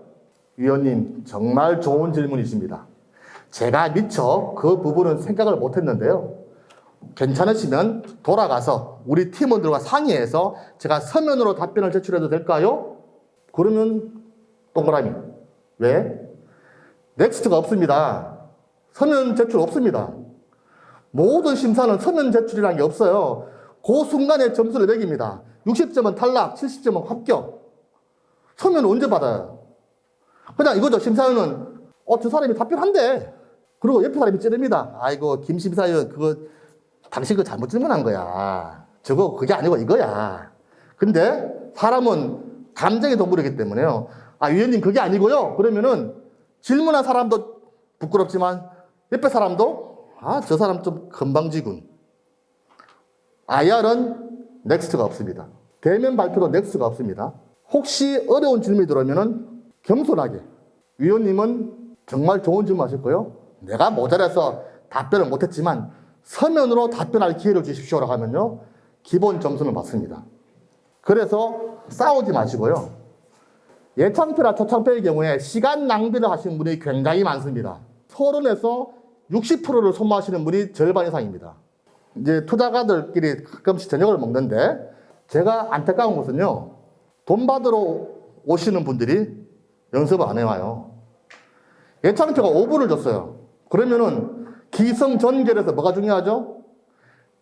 Speaker 2: 위원님, 정말 좋은 질문이십니다. 제가 미처 그 부분은 생각을 못했는데요. 괜찮으시면 돌아가서 우리 팀원들과 상의해서 제가 서면으로 답변을 제출해도 될까요? 그러면 동그라미. 왜? 넥스트가 없습니다. 서면 제출 없습니다. 모든 심사는 서면 제출이라는 게 없어요. 그 순간에 점수를 매깁니다. 60점은 탈락, 70점은 합격. 서면 언제 받아요? 그냥 이거죠. 심사위원은 저 사람이 답변한대. 그리고 옆에 사람이 찌릅니다. 아이고 김 심사위원 그거 당신 그 잘못 질문한 거야. 저거 그게 아니고 이거야. 근데 사람은 감정의 동물이기 때문에요. 위원님 그게 아니고요. 그러면은 질문한 사람도 부끄럽지만 옆에 사람도 저 사람 좀 건방지군. IR은 넥스트가 없습니다. 대면 발표도 넥스트가 없습니다. 혹시 어려운 질문이 들어오면은 겸손하게 위원님은 정말 좋은 질문 하실 거예요. 내가 모자라서 답변을 못했지만 서면으로 답변할 기회를 주십시오라고 하면요. 기본 점수는 받습니다. 그래서 싸우지 마시고요. 예창표나 초창표의 경우에 시간 낭비를 하시는 분이 굉장히 많습니다. 토론에서 60%를 소모하시는 분이 절반 이상입니다. 이제 투자가들끼리 가끔씩 저녁을 먹는데 제가 안타까운 것은요. 돈 받으러 오시는 분들이 연습을 안 해와요. 예창표가 5분을 줬어요. 그러면은 기성전결에서 뭐가 중요하죠?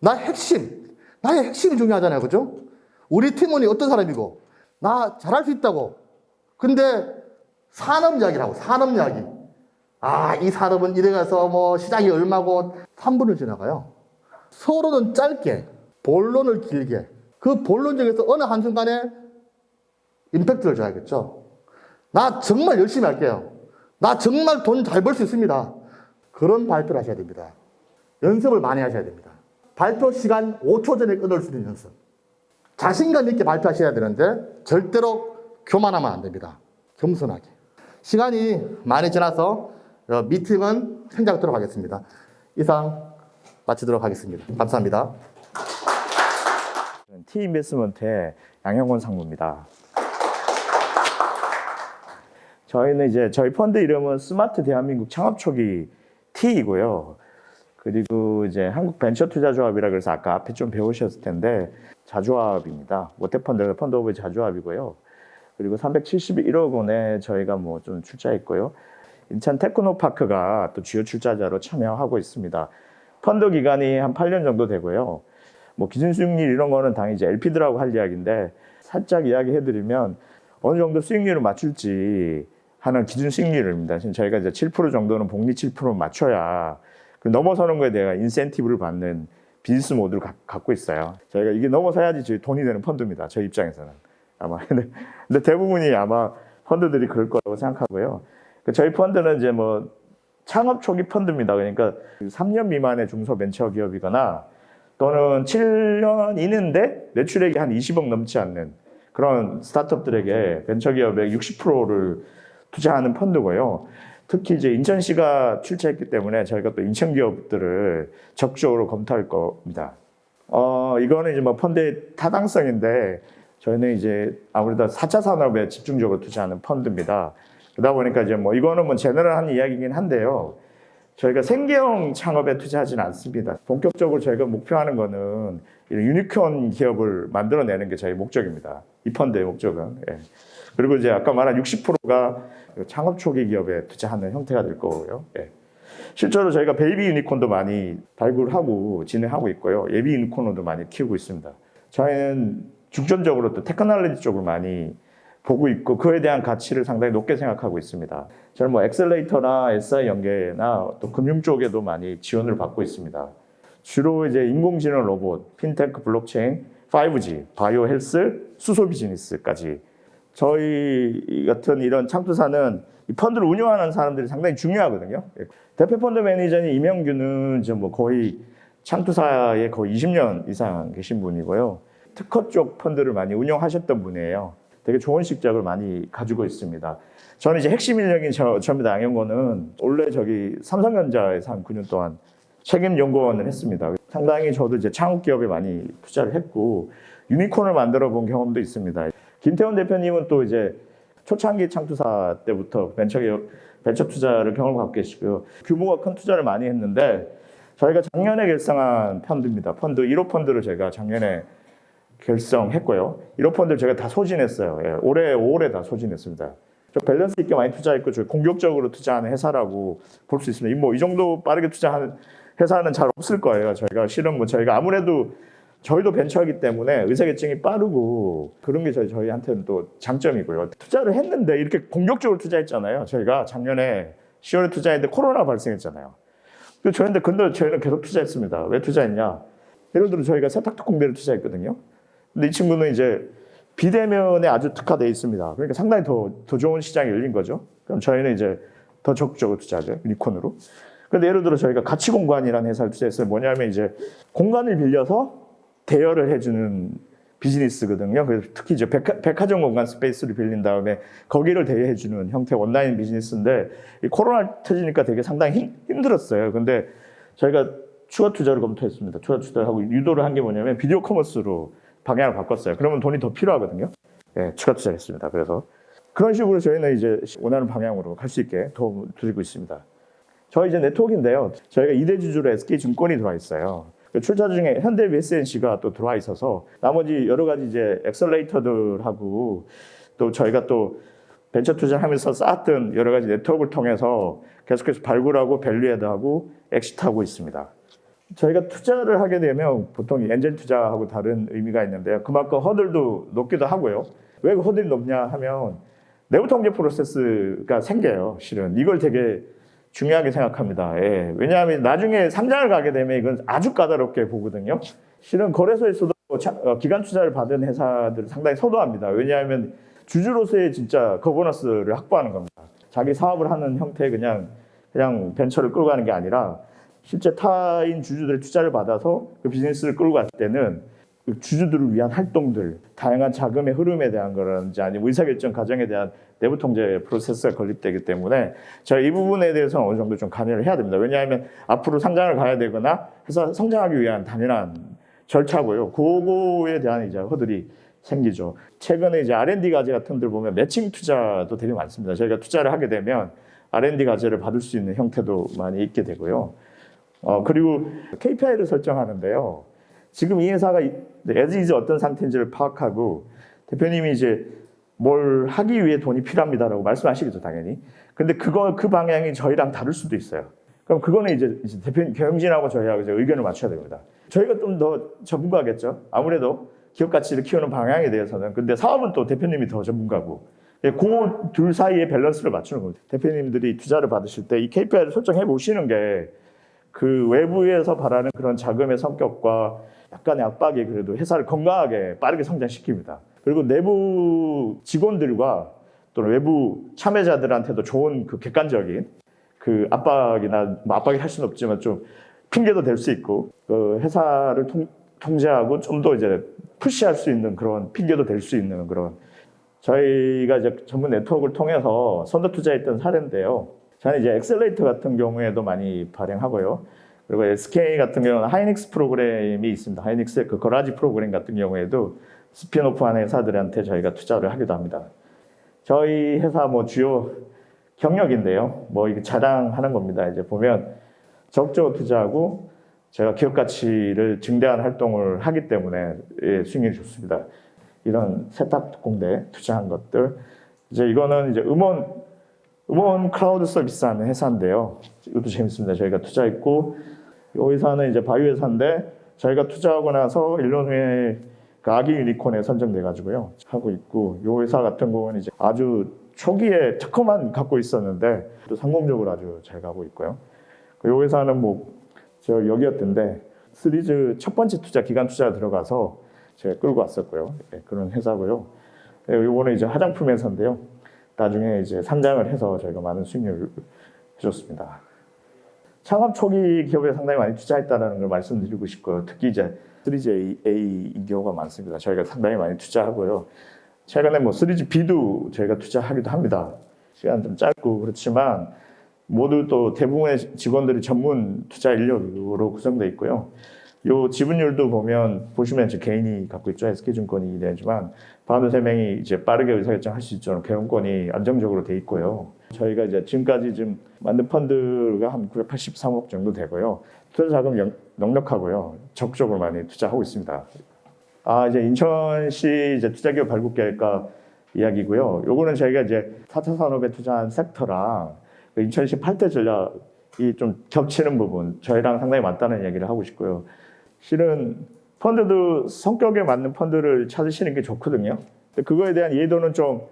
Speaker 2: 나의 핵심이 중요하잖아요. 그죠? 우리 팀원이 어떤 사람이고 나 잘할 수 있다고. 근데 산업 이야기를 하고 산업 이야기. 이 산업은 이래가서 뭐 시장이 얼마고 3분을 지나가요. 서로는 짧게 본론을 길게 그 본론 중에서 어느 한순간에 임팩트를 줘야겠죠. 나 정말 열심히 할게요. 나 정말 돈 잘 벌 수 있습니다. 그런 발표를 하셔야 됩니다. 연습을 많이 하셔야 됩니다. 발표 시간 5초 전에 끊을 수 있는 연습. 자신감 있게 발표하셔야 되는데 절대로 교만하면 안 됩니다. 겸손하게. 시간이 많이 지나서 미팅은 생략하도록 하겠습니다. 이상 마치도록 하겠습니다. 감사합니다.
Speaker 3: T인베스먼트의 양형원 상무입니다. 저희는 이제 저희 펀드 이름은 스마트 대한민국 창업 초기 T이고요. 그리고 이제 한국벤처투자조합이라 그래서 아까 앞에 좀 배우셨을 텐데 자조합입니다. 모태펀드 펀드 오브 자조합이고요. 그리고 371억 원에 저희가 뭐 좀 출자했고요. 인천 테크노파크가 또 주요 출자자로 참여하고 있습니다. 펀드 기간이 한 8년 정도 되고요. 뭐 기준 수익률 이런 거는 당연히 이제 LP들하고 할 이야기인데 살짝 이야기해드리면 어느 정도 수익률을 맞출지 하는 기준 수익률입니다. 지금 저희가 이제 7% 정도는 복리 7% 맞춰야 넘어서는 거에 대한 인센티브를 받는 비즈니스 모델을 갖고 있어요. 저희가 이게 넘어서야지 저희 돈이 되는 펀드입니다. 저희 입장에서는 아마 근데 대부분이 아마 펀드들이 그럴 거라고 생각하고요. 저희 펀드는 이제 뭐 창업 초기 펀드입니다. 그러니까 3년 미만의 중소벤처기업이거나 또는 7년 이는데 매출액이 한 20억 넘지 않는 그런 스타트업들에게 벤처기업의 60%를 투자하는 펀드고요. 특히 이제 인천시가 출자했기 때문에 저희가 또 인천 기업들을 적극적으로 검토할 겁니다. 이거는 이제 뭐 펀드의 타당성인데 저희는 이제 아무래도 4차 산업에 집중적으로 투자하는 펀드입니다. 그러다 보니까 이제 뭐 이거는 뭐 제너럴한 이야기이긴 한데요. 저희가 생계형 창업에 투자하지는 않습니다. 본격적으로 저희가 목표하는 거는 이런 유니콘 기업을 만들어내는 게 저희 목적입니다. 이 펀드의 목적은. 예. 그리고 이제 아까 말한 60%가 창업 초기 기업에 투자하는 형태가 될 거고요. 예. 실제로 저희가 베이비 유니콘도 많이 발굴하고 진행하고 있고요. 예비 유니콘도 많이 키우고 있습니다. 저희는 중점적으로 또 테크놀로지 쪽을 많이 보고 있고 그에 대한 가치를 상당히 높게 생각하고 있습니다. 저는 뭐 엑셀레이터나 SI 연계나 또 금융 쪽에도 많이 지원을 받고 있습니다. 주로 이제 인공지능 로봇, 핀테크, 블록체인, 5G, 바이오 헬스, 수소 비즈니스까지 저희 같은 이런 창투사는 이 펀드를 운영하는 사람들이 상당히 중요하거든요. 대표 펀드 매니저인 이명규는 이제 뭐 거의 창투사에 거의 20년 이상 계신 분이고요. 특허 쪽 펀드를 많이 운영하셨던 분이에요. 되게 좋은 실적을 많이 가지고 있습니다. 저는 이제 핵심 인력인 저입니다. 양형권은 원래 저기 삼성전자에서 한 9년 동안 책임 연구원을 했습니다. 상당히 저도 이제 창업 기업에 많이 투자를 했고 유니콘을 만들어 본 경험도 있습니다. 김태원 대표님은 또 이제 초창기 창투사 때부터 벤처 투자를 경험을 갖고 계시고요. 규모가 큰 투자를 많이 했는데 저희가 작년에 결성한 펀드입니다. 펀드 1호 펀드를 제가 작년에 결성했고요. 1호 펀드를 제가 다 소진했어요. 예, 올해 다 소진했습니다. 저 밸런스 있게 많이 투자했고 저 공격적으로 투자하는 회사라고 볼 수 있습니다. 이 정도 빠르게 투자하는 회사는 잘 없을 거예요. 저희가 실은 뭐 저희가 아무래도 저희도 벤처이기 때문에 의사결정이 빠르고 그런 게 저희한테는 또 장점이고요. 투자를 했는데 이렇게 공격적으로 투자했잖아요. 저희가 작년에 10월에 투자했는데 코로나 발생했잖아요. 근데 저희는 계속 투자했습니다. 왜 투자했냐? 예를 들어 저희가 세탁도 공대를 투자했거든요. 근데 이 친구는 이제 비대면에 아주 특화되어 있습니다. 그러니까 상당히 더 좋은 시장이 열린 거죠. 그럼 저희는 이제 더 적극적으로 투자하죠. 유니콘으로. 근데 예를 들어 저희가 가치공간이라는 회사를 투자했어요. 뭐냐면 이제 공간을 빌려서 대여를 해주는 비즈니스거든요. 그래서 특히 이제 백화점 공간 스페이스를 빌린 다음에 거기를 대여해주는 형태 온라인 비즈니스인데 이 코로나 터지니까 되게 상당히 힘들었어요. 근데 저희가 추가 투자를 검토했습니다. 추가 투자를 하고 유도를 한 게 뭐냐면 비디오 커머스로 방향을 바꿨어요. 그러면 돈이 더 필요하거든요. 예, 추가 투자를 했습니다. 그래서 그런 식으로 저희는 이제 원하는 방향으로 갈 수 있게 도움을 드리고 있습니다. 저희 이제 네트워크인데요. 저희가 2대 주주로 SK증권이 들어와 있어요. 출자 중에 현대 BSNC가 또 들어와 있어서 나머지 여러 가지 이제 엑셀레이터들하고 또 저희가 또 벤처 투자하면서 쌓았던 여러 가지 네트워크를 통해서 계속해서 발굴하고 밸류에드하고 엑시트하고 있습니다. 저희가 투자를 하게 되면 보통 엔젤 투자하고 다른 의미가 있는데요. 그만큼 허들도 높기도 하고요. 왜 그 허들이 높냐 하면 내부 통제 프로세스가 생겨요. 실은 이걸 되게 중요하게 생각합니다. 예. 왜냐하면 나중에 상장을 가게 되면 이건 아주 까다롭게 보거든요. 실은 거래소에서도 기간 투자를 받은 회사들 상당히 선호합니다. 왜냐하면 주주로서의 진짜 거버넌스를 확보하는 겁니다. 자기 사업을 하는 형태의 그냥 벤처를 끌고 가는 게 아니라 실제 타인 주주들의 투자를 받아서 그 비즈니스를 끌고 갈 때는 그 주주들을 위한 활동들, 다양한 자금의 흐름에 대한 거라든지 아니면 의사결정 과정에 대한 내부 통제 프로세스가 건립되기 때문에 저희 이 부분에 대해서는 어느 정도 좀 관여를 해야 됩니다. 왜냐하면 앞으로 상장을 가야 되거나 회사 성장하기 위한 당연한 절차고요. 그거에 대한 이제 허들이 생기죠. 최근에 이제 R&D 과제 같은 데 보면 매칭 투자도 되게 많습니다. 저희가 투자를 하게 되면 R&D 과제를 받을 수 있는 형태도 많이 있게 되고요. 그리고 KPI를 설정하는데요. 지금 이 회사가 as is 어떤 상태인지를 파악하고 대표님이 이제 뭘 하기 위해 돈이 필요합니다라고 말씀하시겠죠, 당연히. 근데 그 방향이 저희랑 다를 수도 있어요. 그럼 그거는 이제 대표님, 경영진하고 저희하고 이제 의견을 맞춰야 됩니다. 저희가 좀 더 전문가겠죠. 아무래도 기업 가치를 키우는 방향에 대해서는. 근데 사업은 또 대표님이 더 전문가고. 그 둘 사이의 밸런스를 맞추는 겁니다. 대표님들이 투자를 받으실 때 이 KPI를 설정해 보시는 게 그 외부에서 바라는 그런 자금의 성격과 약간의 압박이 그래도 회사를 건강하게 빠르게 성장시킵니다. 그리고 내부 직원들과 또 외부 참여자들한테도 좋은 그 객관적인 그 압박이 할 수는 없지만 좀 핑계도 될 수 있고 그 회사를 통제하고 좀 더 이제 푸시할 수 있는 그런 핑계도 될 수 있는 그런 저희가 이제 전문 네트워크를 통해서 선도 투자했던 사례인데요. 저는 이제 엑셀레이터 같은 경우에도 많이 발행하고요. 그리고 SK 같은 경우는 하이닉스 프로그램이 있습니다. 하이닉스의 그 거라지 프로그램 같은 경우에도 스피노프한 회사들한테 저희가 투자를 하기도 합니다. 저희 회사 뭐 주요 경력인데요. 뭐 이게 자랑하는 겁니다. 이제 보면 적극적으로 투자하고 제가 기업 가치를 증대하는 활동을 하기 때문에 수익률이 좋습니다. 이런 세탁 공대 투자한 것들. 이제 이거는 이제 음원 클라우드 서비스 하는 회사인데요. 이것도 재밌습니다. 저희가 투자했고, 이 회사는 이제 바이오 회사인데, 저희가 투자하고 나서 1년 후에 그 아기 유니콘에 선정돼가지고요. 하고 있고, 이 회사 같은 경우는 이제 아주 초기에 특허만 갖고 있었는데, 또 성공적으로 아주 잘 가고 있고요. 이 회사는 저 여기였던데, 시리즈 첫 번째 투자, 기간 투자 들어가서 제가 끌고 왔었고요. 네, 그런 회사고요. 이거는 이제 화장품 회사인데요. 나중에 이제 상장을 해서 저희가 많은 수익률을 해줬습니다. 창업 초기 기업에 상당히 많이 투자했다는 걸 말씀드리고 싶고요. 특히 이제 3G 경우가 많습니다. 저희가 상당히 많이 투자하고요. 최근에 3GB도 저희가 투자하기도 합니다. 시간 좀 짧고 그렇지만 모두 또 대부분의 직원들이 전문 투자 인력으로 구성되어 있고요. 요 지분율도 보시면 이제 개인이 갖고 있죠. SK증권이 되지만 파운더 3명이 이제 빠르게 의사결정할 수 있도록 개헌권이 안정적으로 돼 있고요. 저희가 이제 지금까지 만든 펀드가 한 983억 정도 되고요. 투자 자금 넉넉하고요. 적극적으로 많이 투자하고 있습니다. 이제 인천시 이제 투자기업 발굴 계획과 이야기고요. 요거는 저희가 이제 4차 산업에 투자한 섹터랑 그 인천시 8대 전략이 좀 겹치는 부분, 저희랑 상당히 맞다는 얘기를 하고 싶고요. 실은 펀드도 성격에 맞는 펀드를 찾으시는 게 좋거든요. 근데 그거에 대한 이해도는 좀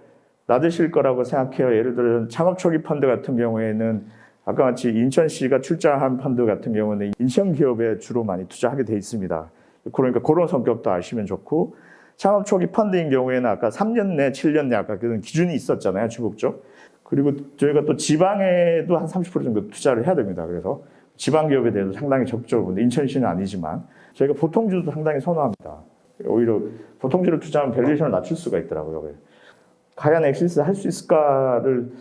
Speaker 3: 낮으실 거라고 생각해요. 예를 들어 창업 초기 펀드 같은 경우에는 아까 같이 인천시가 출자한 펀드 같은 경우는 인천 기업에 주로 많이 투자하게 돼 있습니다. 그러니까 그런 성격도 아시면 좋고, 창업 초기 펀드인 경우에는 아까 3년 내, 7년 내 아까 그런 기준이 있었잖아요. 주목적. 그리고 저희가 또 지방에도 한 30% 정도 투자를 해야 됩니다. 그래서 지방 기업에 대해서 상당히 적극적으로, 인천시는 아니지만 저희가 보통주도 상당히 선호합니다. 오히려 보통주를 투자하면 밸류에이션을 낮출 수가 있더라고요. 과연 엑시스 할 수 있을까를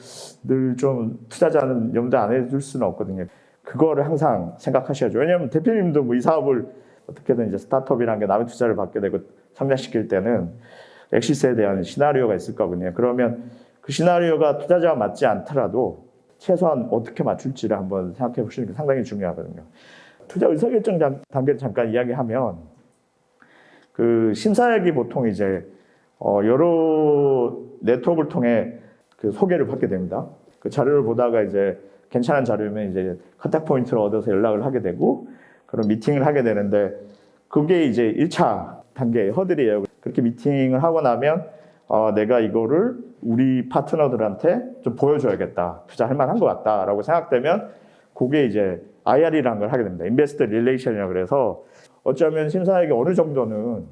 Speaker 3: 늘 좀 투자자는 염두 안 해줄 수는 없거든요. 그거를 항상 생각하셔야죠. 왜냐하면 대표님도 뭐 이 사업을 어떻게든 이제 스타트업이라는 게 남의 투자를 받게 되고 성장시킬 때는 엑시스에 대한 시나리오가 있을 거거든요. 그러면 그 시나리오가 투자자와 맞지 않더라도 최소한 어떻게 맞출지를 한번 생각해 보시는 게 상당히 중요하거든요. 투자 의사결정 단계를 잠깐 이야기하면, 그 심사액이 보통 이제 여러 네트워크를 통해 그 소개를 받게 됩니다. 그 자료를 보다가 이제 괜찮은 자료면 이제 컨택 포인트를 얻어서 연락을 하게 되고 그런 미팅을 하게 되는데, 그게 이제 1차 단계의 허들이에요. 그렇게 미팅을 하고 나면 내가 이거를 우리 파트너들한테 좀 보여줘야겠다, 투자할 만한 것 같다라고 생각되면 그게 이제 IR이라는 걸 하게 됩니다. 인베스터 릴레이션이라고 그래서 어쩌면 심사액이 어느 정도는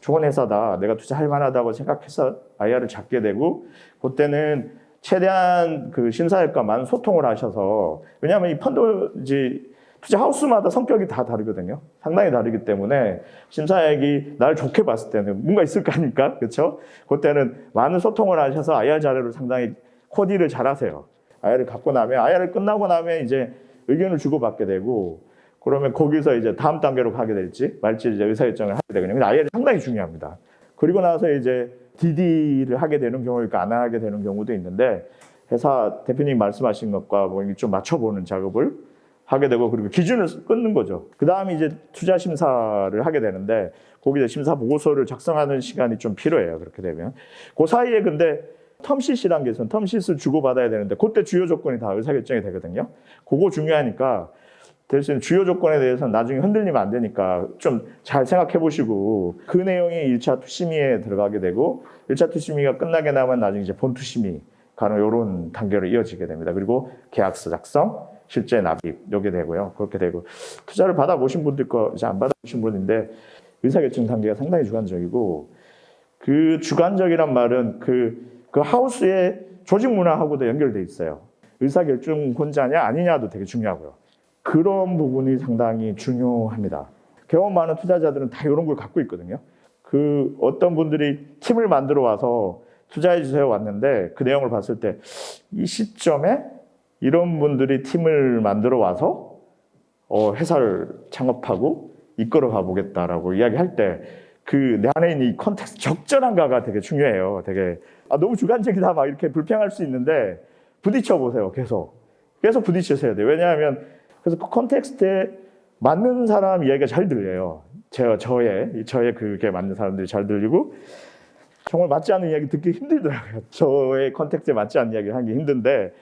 Speaker 3: 좋은 회사다, 내가 투자할 만하다고 생각해서 IR을 잡게 되고, 그때는 최대한 그 심사액과 많은 소통을 하셔서, 왜냐하면 이 펀드 이제 투자 하우스마다 성격이 다 다르거든요. 상당히 다르기 때문에 심사액이 나를 좋게 봤을 때는 뭔가 있을 거 아닙니까? 그렇죠? 그때는 많은 소통을 하셔서 IR 자료를 상당히 코디를 잘 하세요. IR을 갖고 나면, IR을 끝나고 나면 이제 의견을 주고받게 되고, 그러면 거기서 이제 다음 단계로 가게 될지 말지 이제 의사결정을 하게 되거든요. 근데 IR이 상당히 중요합니다. 그리고 나서 이제 DD를 하게 되는 경우 있고 안 하게 되는 경우도 있는데, 회사 대표님 말씀하신 것과 뭐 좀 맞춰보는 작업을 하게 되고, 그리고 기준을 끊는 거죠. 그 다음에 이제 투자 심사를 하게 되는데, 거기서 심사 보고서를 작성하는 시간이 좀 필요해요. 그렇게 되면 그 사이에 근데 텀시트라는 게 있어요. 텀시트를 주고받아야 되는데 그때 주요 조건이 다 의사결정이 되거든요. 그거 중요하니까 될 수 있는 주요 조건에 대해서는 나중에 흔들리면 안 되니까 좀 잘 생각해 보시고, 그 내용이 1차 투심의에 들어가게 되고, 1차 투심의가 끝나게 나면 나중에 이제 본 투심의 가는 이런 단계로 이어지게 됩니다. 그리고 계약서 작성, 실제 납입 이게 되고요. 그렇게 되고, 투자를 받아보신 분들 거 이제 안 받아보신 분인데 의사결정 단계가 상당히 주관적이고, 그 주관적이란 말은 그 하우스의 조직 문화하고도 연결돼 있어요. 의사결정권자냐 아니냐도 되게 중요하고요. 그런 부분이 상당히 중요합니다. 경험 많은 투자자들은 다 이런 걸 갖고 있거든요. 그 어떤 분들이 팀을 만들어 와서 투자해 주세요 왔는데, 그 내용을 봤을 때 이 시점에 이런 분들이 팀을 만들어 와서 회사를 창업하고 이끌어 가보겠다라고 이야기할 때 그 내 안에 있는 이 컨텍스트 적절한가가 되게 중요해요. 되게 너무 주관적이다 막 이렇게 불평할 수 있는데 부딪혀 보세요. 계속 부딪히셔야 돼요. 왜냐하면 그래서 그 컨텍스트에 맞는 사람 이야기가 잘 들려요. 저의 그게 맞는 사람들이 잘 들리고, 정말 맞지 않는 이야기 듣기 힘들더라고요. 저의 컨텍스트에 맞지 않는 이야기를 하기 힘든데,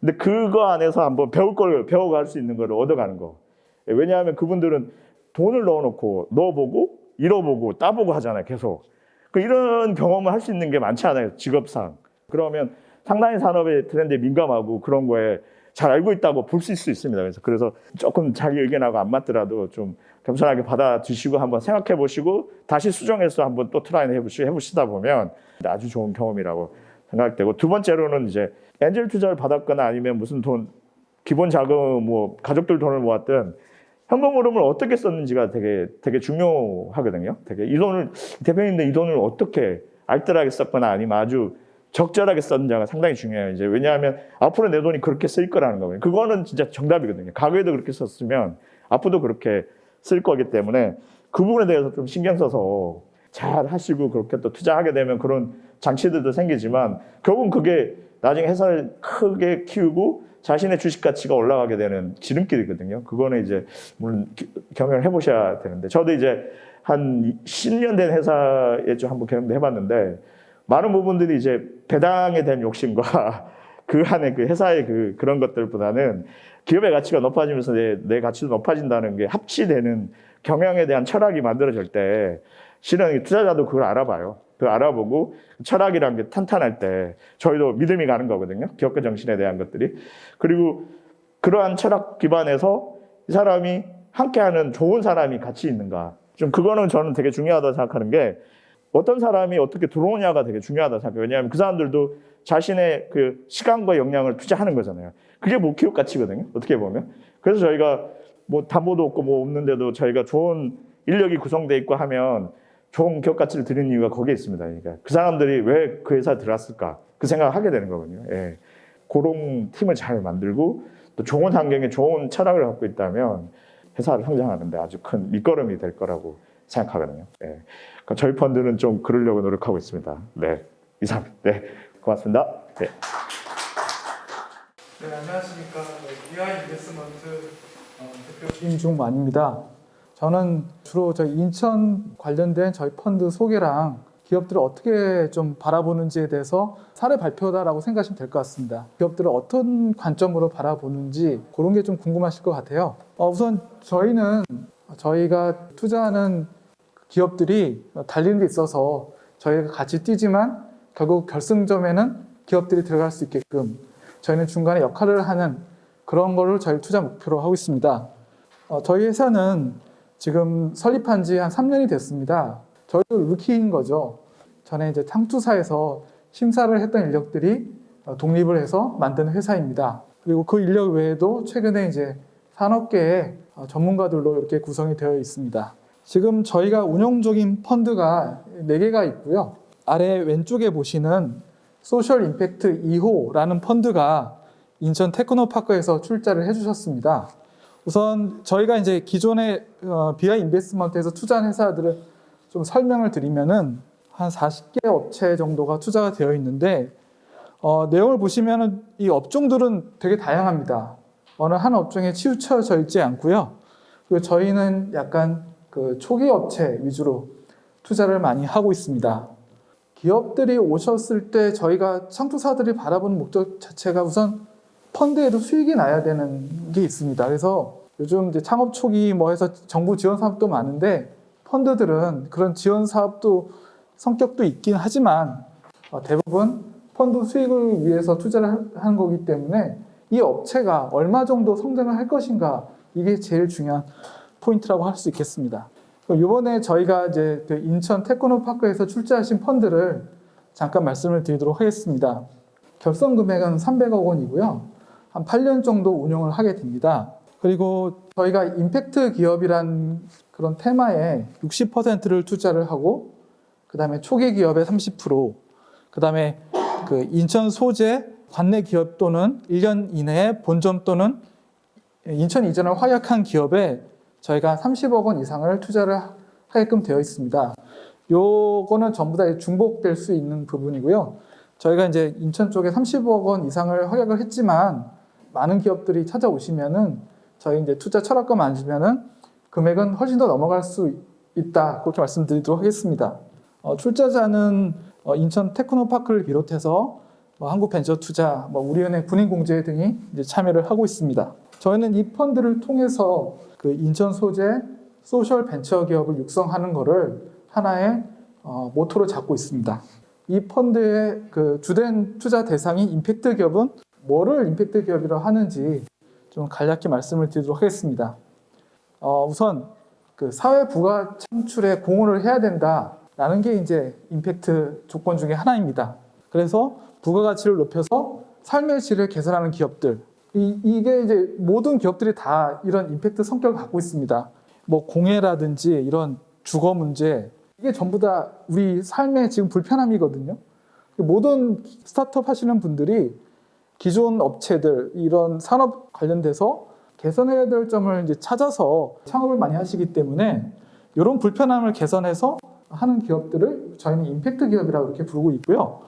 Speaker 3: 근데 그거 안에서 한번 배워갈 수 있는 걸 얻어가는 거. 왜냐하면 그분들은 돈을 넣어보고 잃어보고 따보고 하잖아요. 계속. 이런 경험을 할 수 있는 게 많지 않아요. 직업상. 그러면 상당히 산업의 트렌드에 민감하고 그런 거에 잘 알고 있다고 볼 수 있습니다. 그래서 조금 자기 의견하고 안 맞더라도 좀 겸손하게 받아주시고 한번 생각해 보시고 다시 수정해서 한번 또 트라이 해보시다 보면 아주 좋은 경험이라고 생각되고, 두 번째로는 이제 엔젤 투자를 받았거나 아니면 무슨 돈, 기본 자금, 뭐 가족들 돈을 모았든 현금 흐름을 어떻게 썼는지가 되게 중요하거든요. 이 돈을, 대표님들 이 돈을 어떻게 알뜰하게 썼거나 아니면 아주 적절하게 썼는지가 상당히 중요해요. 이제 왜냐하면 앞으로 내 돈이 그렇게 쓰일 거라는 거거든요. 그거는 진짜 정답이거든요. 과거에도 그렇게 썼으면 앞으로도 그렇게 쓸 거기 때문에 그 부분에 대해서 좀 신경 써서 잘 하시고 그렇게 또 투자하게 되면 그런 장치들도 생기지만 결국은 그게 나중에 회사를 크게 키우고 자신의 주식 가치가 올라가게 되는 지름길이거든요. 그거는 이제 물론 경영을 해보셔야 되는데 저도 이제 한 10년 된 회사에 좀 한번 경험도 해봤는데 많은 부분들이 이제 배당에 대한 욕심과 그 안에 그 회사의 그런 것들보다는 기업의 가치가 높아지면서 내 가치도 높아진다는 게 합치되는 경영에 대한 철학이 만들어질 때 실은 투자자도 그걸 알아봐요. 그걸 알아보고 철학이라는 게 탄탄할 때 저희도 믿음이 가는 거거든요. 기업가 정신에 대한 것들이. 그리고 그러한 철학 기반에서 이 사람이 함께하는 좋은 사람이 같이 있는가. 좀 그거는 저는 되게 중요하다고 생각하는 게 어떤 사람이 어떻게 들어오냐가 되게 중요하다고 생각해요. 왜냐하면 그 사람들도 자신의 그 시간과 역량을 투자하는 거잖아요. 그게 뭐 기업 가치거든요. 어떻게 보면. 그래서 저희가 뭐 담보도 없고 뭐 없는데도 저희가 좋은 인력이 구성돼 있고 하면 좋은 기업 가치를 드리는 이유가 거기에 있습니다. 그러니까 그 사람들이 왜 그 회사에 들어왔을까 그 생각을 하게 되는 거거든요. 예. 그런 팀을 잘 만들고 또 좋은 환경에 좋은 철학을 갖고 있다면 회사를 성장하는데 아주 큰 밑거름이 될 거라고 생각하거든요. 예. 그러니까 저희 펀드는 좀 그러려고 노력하고 있습니다. 네, 이상. 네, 고맙습니다. 네.
Speaker 4: 네, 안녕하십니까. BI 인베스트먼트 대표 김중만입니다. 저는 주로 저희 인천 관련된 저희 펀드 소개랑 기업들을 어떻게 좀 바라보는지에 대해서 사례 발표다라고 생각하시면 될 것 같습니다. 기업들을 어떤 관점으로 바라보는지 그런 게 좀 궁금하실 것 같아요. 우선 저희가 투자하는 기업들이 달리는 데 있어서 저희가 같이 뛰지만 결국 결승점에는 기업들이 들어갈 수 있게끔 저희는 중간에 역할을 하는 그런 거를 저희 투자 목표로 하고 있습니다. 저희 회사는 지금 설립한 지 한 3년이 됐습니다. 저희도 루키인 거죠. 전에 이제 탕투사에서 심사를 했던 인력들이 독립을 해서 만든 회사입니다. 그리고 그 인력 외에도 최근에 이제 산업계의 전문가들로 이렇게 구성이 되어 있습니다. 지금 저희가 운영 중인 펀드가 4개가 있고요. 아래 왼쪽에 보시는 소셜 임팩트 2호라는 펀드가 인천 테크노파크에서 출자를 해주셨습니다. 우선 저희가 이제 기존의 BI 인베스트먼트에서 투자한 회사들을 좀 설명을 드리면은 한 40개 업체 정도가 투자가 되어 있는데 내용을 보시면은 이 업종들은 되게 다양합니다. 어느 한 업종에 치우쳐져 있지 않고요. 그리고 저희는 약간 그 초기 업체 위주로 투자를 많이 하고 있습니다. 기업들이 오셨을 때 저희가 창투사들이 바라보는 목적 자체가 우선 펀드에도 수익이 나야 되는 게 있습니다. 그래서 요즘 이제 창업 초기 뭐 해서 정부 지원 사업도 많은데 펀드들은 그런 지원 사업도 성격도 있긴 하지만 대부분 펀드 수익을 위해서 투자를 하는 거기 때문에 이 업체가 얼마 정도 성장을 할 것인가 이게 제일 중요한 포인트라고 할 수 있겠습니다. 이번에 저희가 이제 그 인천 테크노파크에서 출자하신 펀드를 잠깐 말씀을 드리도록 하겠습니다. 결성 금액은 300억 원이고요. 한 8년 정도 운영을 하게 됩니다. 그리고 저희가 임팩트 기업이란 그런 테마에 60%를 투자를 하고 그 다음에 초기 기업의 30%, 그 다음에 그 인천 소재 관내 기업 또는 1년 이내에 본점 또는 인천 이전을 활약한 기업에 저희가 30억 원 이상을 투자를 하게끔 되어 있습니다. 요거는 전부 다 중복될 수 있는 부분이고요. 저희가 이제 인천 쪽에 30억 원 이상을 활약을 했지만 많은 기업들이 찾아오시면은 저희 이제 투자 철학과 맞으면은 금액은 훨씬 더 넘어갈 수 있다. 그렇게 말씀드리도록 하겠습니다. 출자자는 인천 테크노파크를 비롯해서 한국벤처투자, 우리은행 군인공제 등이 이제 참여를 하고 있습니다. 저희는 이 펀드를 통해서 그 인천 소재 소셜 벤처 기업을 육성하는 것을 하나의 모토로 잡고 있습니다. 이 펀드의 그 주된 투자 대상이 임팩트 기업은 뭐를 임팩트 기업이라고 하는지 좀 간략히 말씀을 드리도록 하겠습니다. 우선 그 사회 부가 창출에 공헌을 해야 된다라는 게 이제 임팩트 조건 중에 하나입니다. 그래서 부가가치를 높여서 삶의 질을 개선하는 기업들, 이게 이제 모든 기업들이 다 이런 임팩트 성격을 갖고 있습니다. 뭐 공해라든지 이런 주거 문제, 이게 전부 다 우리 삶의 지금 불편함이거든요. 모든 스타트업 하시는 분들이 기존 업체들, 이런 산업 관련돼서 개선해야 될 점을 이제 찾아서 창업을 많이 하시기 때문에 이런 불편함을 개선해서 하는 기업들을 저희는 임팩트 기업이라고 이렇게 부르고 있고요.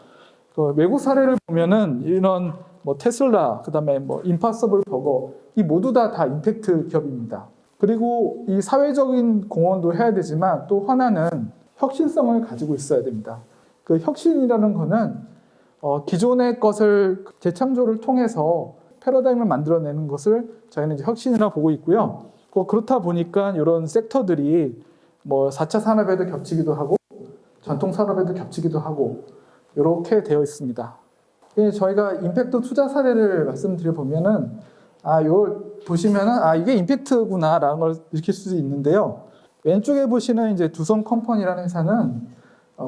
Speaker 4: 그 외국 사례를 보면은 이런 뭐 테슬라, 그다음에 뭐 임파서블 버거 이 모두 다 임팩트 기업입니다. 그리고 이 사회적인 공헌도 해야 되지만 또 하나는 혁신성을 가지고 있어야 됩니다. 그 혁신이라는 거는 기존의 것을 재창조를 통해서 패러다임을 만들어내는 것을 저희는 이제 혁신이라고 보고 있고요. 그렇다 보니까 이런 섹터들이 뭐 4차 산업에도 겹치기도 하고 전통 산업에도 겹치기도 하고 이렇게 되어 있습니다. 저희가 임팩트 투자 사례를 말씀드려 보면은 요 보시면은 이게 임팩트구나라는 걸 느낄 수 있는데요. 왼쪽에 보시는 이제 두성 컴퍼니라는 회사는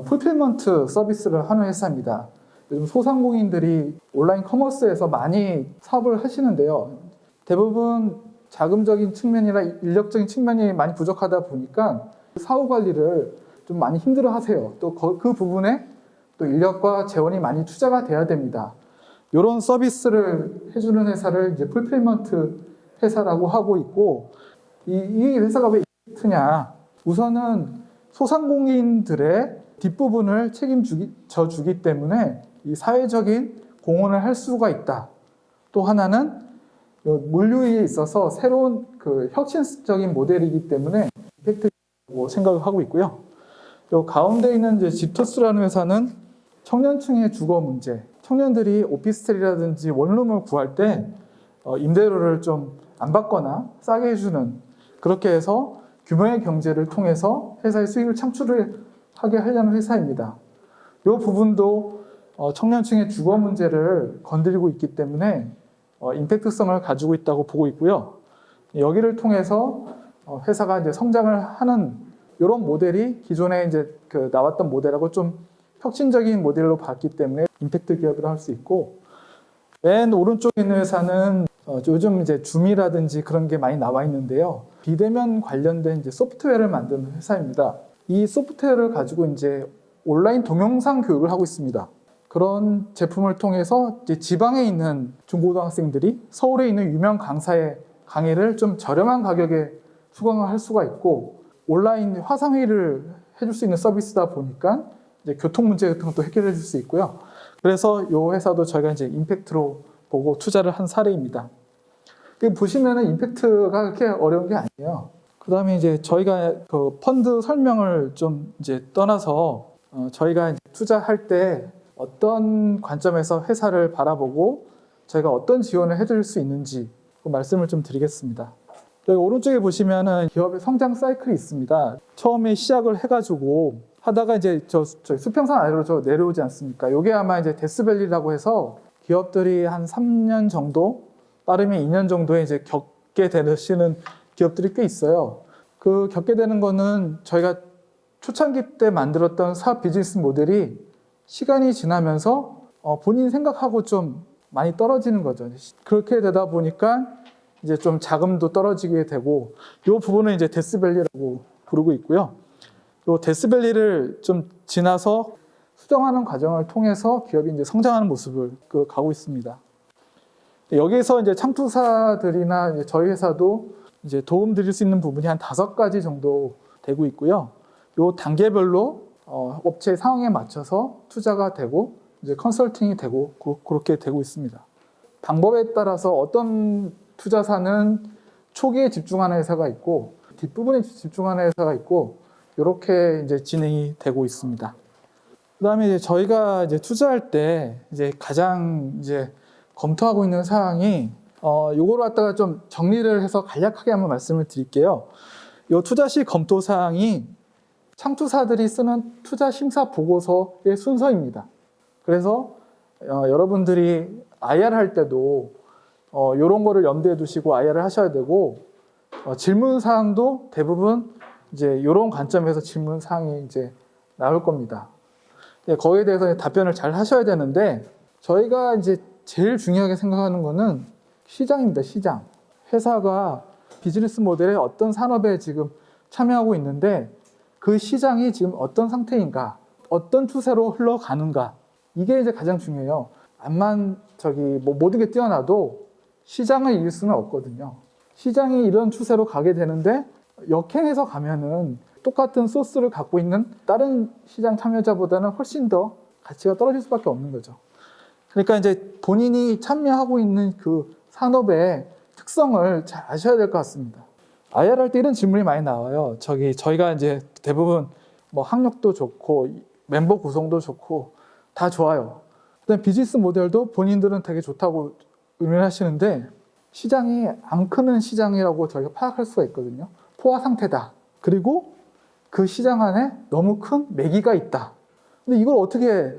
Speaker 4: 풀필먼트 서비스를 하는 회사입니다. 요즘 소상공인들이 온라인 커머스에서 많이 사업을 하시는데요. 대부분 자금적인 측면이나 인력적인 측면이 많이 부족하다 보니까 사후 관리를 좀 많이 힘들어 하세요. 또 그 부분에 또 인력과 재원이 많이 투자가 돼야 됩니다. 이런 서비스를 해주는 회사를 이제 풀필먼트 회사라고 하고 있고, 이 회사가 왜 임팩트냐? 우선은 소상공인들의 뒷부분을 책임져 주기 때문에 이 사회적인 공헌을 할 수가 있다. 또 하나는 물류에 있어서 새로운 그 혁신적인 모델이기 때문에 임팩트라고 생각을 하고 있고요. 요 가운데 있는 이제 지토스라는 회사는 청년층의 주거 문제, 청년들이 오피스텔이라든지 원룸을 구할 때 임대료를 좀 안 받거나 싸게 해주는, 그렇게 해서 규모의 경제를 통해서 회사의 수익을 창출을 하게 하려는 회사입니다. 이 부분도 청년층의 주거 문제를 건드리고 있기 때문에 임팩트성을 가지고 있다고 보고 있고요. 여기를 통해서 회사가 이제 성장을 하는 이런 모델이 기존에 이제 그 나왔던 모델하고 좀 혁신적인 모델로 봤기 때문에 임팩트 기업이라고 할 수 있고, 맨 오른쪽에 있는 회사는 요즘 이제 줌이라든지 그런 게 많이 나와 있는데요. 비대면 관련된 이제 소프트웨어를 만드는 회사입니다. 이 소프트웨어를 가지고 이제 온라인 동영상 교육을 하고 있습니다. 그런 제품을 통해서 이제 지방에 있는 중고등학생들이 서울에 있는 유명 강사의 강의를 좀 저렴한 가격에 수강을 할 수가 있고, 온라인 화상회의를 해줄 수 있는 서비스다 보니까 이제 교통 문제 같은 것도 해결해 줄 수 있고요. 그래서 이 회사도 저희가 이제 임팩트로 보고 투자를 한 사례입니다. 보시면은 임팩트가 그렇게 어려운 게 아니에요. 그 다음에 이제 저희가 그 펀드 설명을 좀 이제 떠나서 저희가 이제 투자할 때 어떤 관점에서 회사를 바라보고 저희가 어떤 지원을 해드릴 수 있는지 그 말씀을 좀 드리겠습니다. 여기 오른쪽에 보시면은 기업의 성장 사이클이 있습니다. 처음에 시작을 해가지고 하다가 이제 저희 수평선 아래로 내려오지 않습니까? 이게 아마 이제 데스밸리라고 해서 기업들이 한 3년 정도, 빠르면 2년 정도에 이제 겪게 되시는 기업들이 꽤 있어요. 그 겪게 되는 거는 저희가 초창기 때 만들었던 사업 비즈니스 모델이 시간이 지나면서 본인 생각하고 좀 많이 떨어지는 거죠. 그렇게 되다 보니까 이제 좀 자금도 떨어지게 되고, 이 부분은 이제 데스밸리라고 부르고 있고요. 이 데스밸리를 좀 지나서 수정하는 과정을 통해서 기업이 이제 성장하는 모습을 가고 있습니다. 여기에서 이제 창투사들이나 이제 저희 회사도 이제 도움 드릴 수 있는 부분이 한 5가지 정도 되고 있고요. 이 단계별로 업체 상황에 맞춰서 투자가 되고 이제 컨설팅이 되고 그렇게 되고 있습니다. 방법에 따라서 어떤 투자사는 초기에 집중하는 회사가 있고 뒷부분에 집중하는 회사가 있고 이렇게 이제 진행이 되고 있습니다. 그다음에 이제 저희가 이제 투자할 때 이제 가장 이제 검토하고 있는 사항이 요거를 갖다가 좀 정리를 해서 간략하게 한번 말씀을 드릴게요. 요 투자 시 검토 사항이 창투사들이 쓰는 투자 심사 보고서의 순서입니다. 그래서 여러분들이 IR 할 때도 이런 거를 염두에 두시고 IR을 하셔야 되고, 질문 사항도 대부분 이제 이런 관점에서 질문 사항이 이제 나올 겁니다. 거기에 대해서 답변을 잘 하셔야 되는데, 저희가 이제 제일 중요하게 생각하는 거는 시장입니다. 시장. 회사가 비즈니스 모델에 어떤 산업에 지금 참여하고 있는데 그 시장이 지금 어떤 상태인가, 어떤 추세로 흘러가는가, 이게 이제 가장 중요해요. 암만 모든 게 뛰어나도 시장을 이길 수는 없거든요. 시장이 이런 추세로 가게 되는데 역행해서 가면은 똑같은 소스를 갖고 있는 다른 시장 참여자보다는 훨씬 더 가치가 떨어질 수밖에 없는 거죠. 그러니까 이제 본인이 참여하고 있는 그 산업의 특성을 잘 아셔야 될 것 같습니다. IR 할 때 이런 질문이 많이 나와요. 저희가 이제 대부분 뭐 학력도 좋고 멤버 구성도 좋고 다 좋아요. 그다음 비즈니스 모델도 본인들은 되게 좋다고 의미하시는데 시장이 안 크는 시장이라고 저희가 파악할 수가 있거든요. 포화 상태다. 그리고 그 시장 안에 너무 큰 매기가 있다. 근데 이걸 어떻게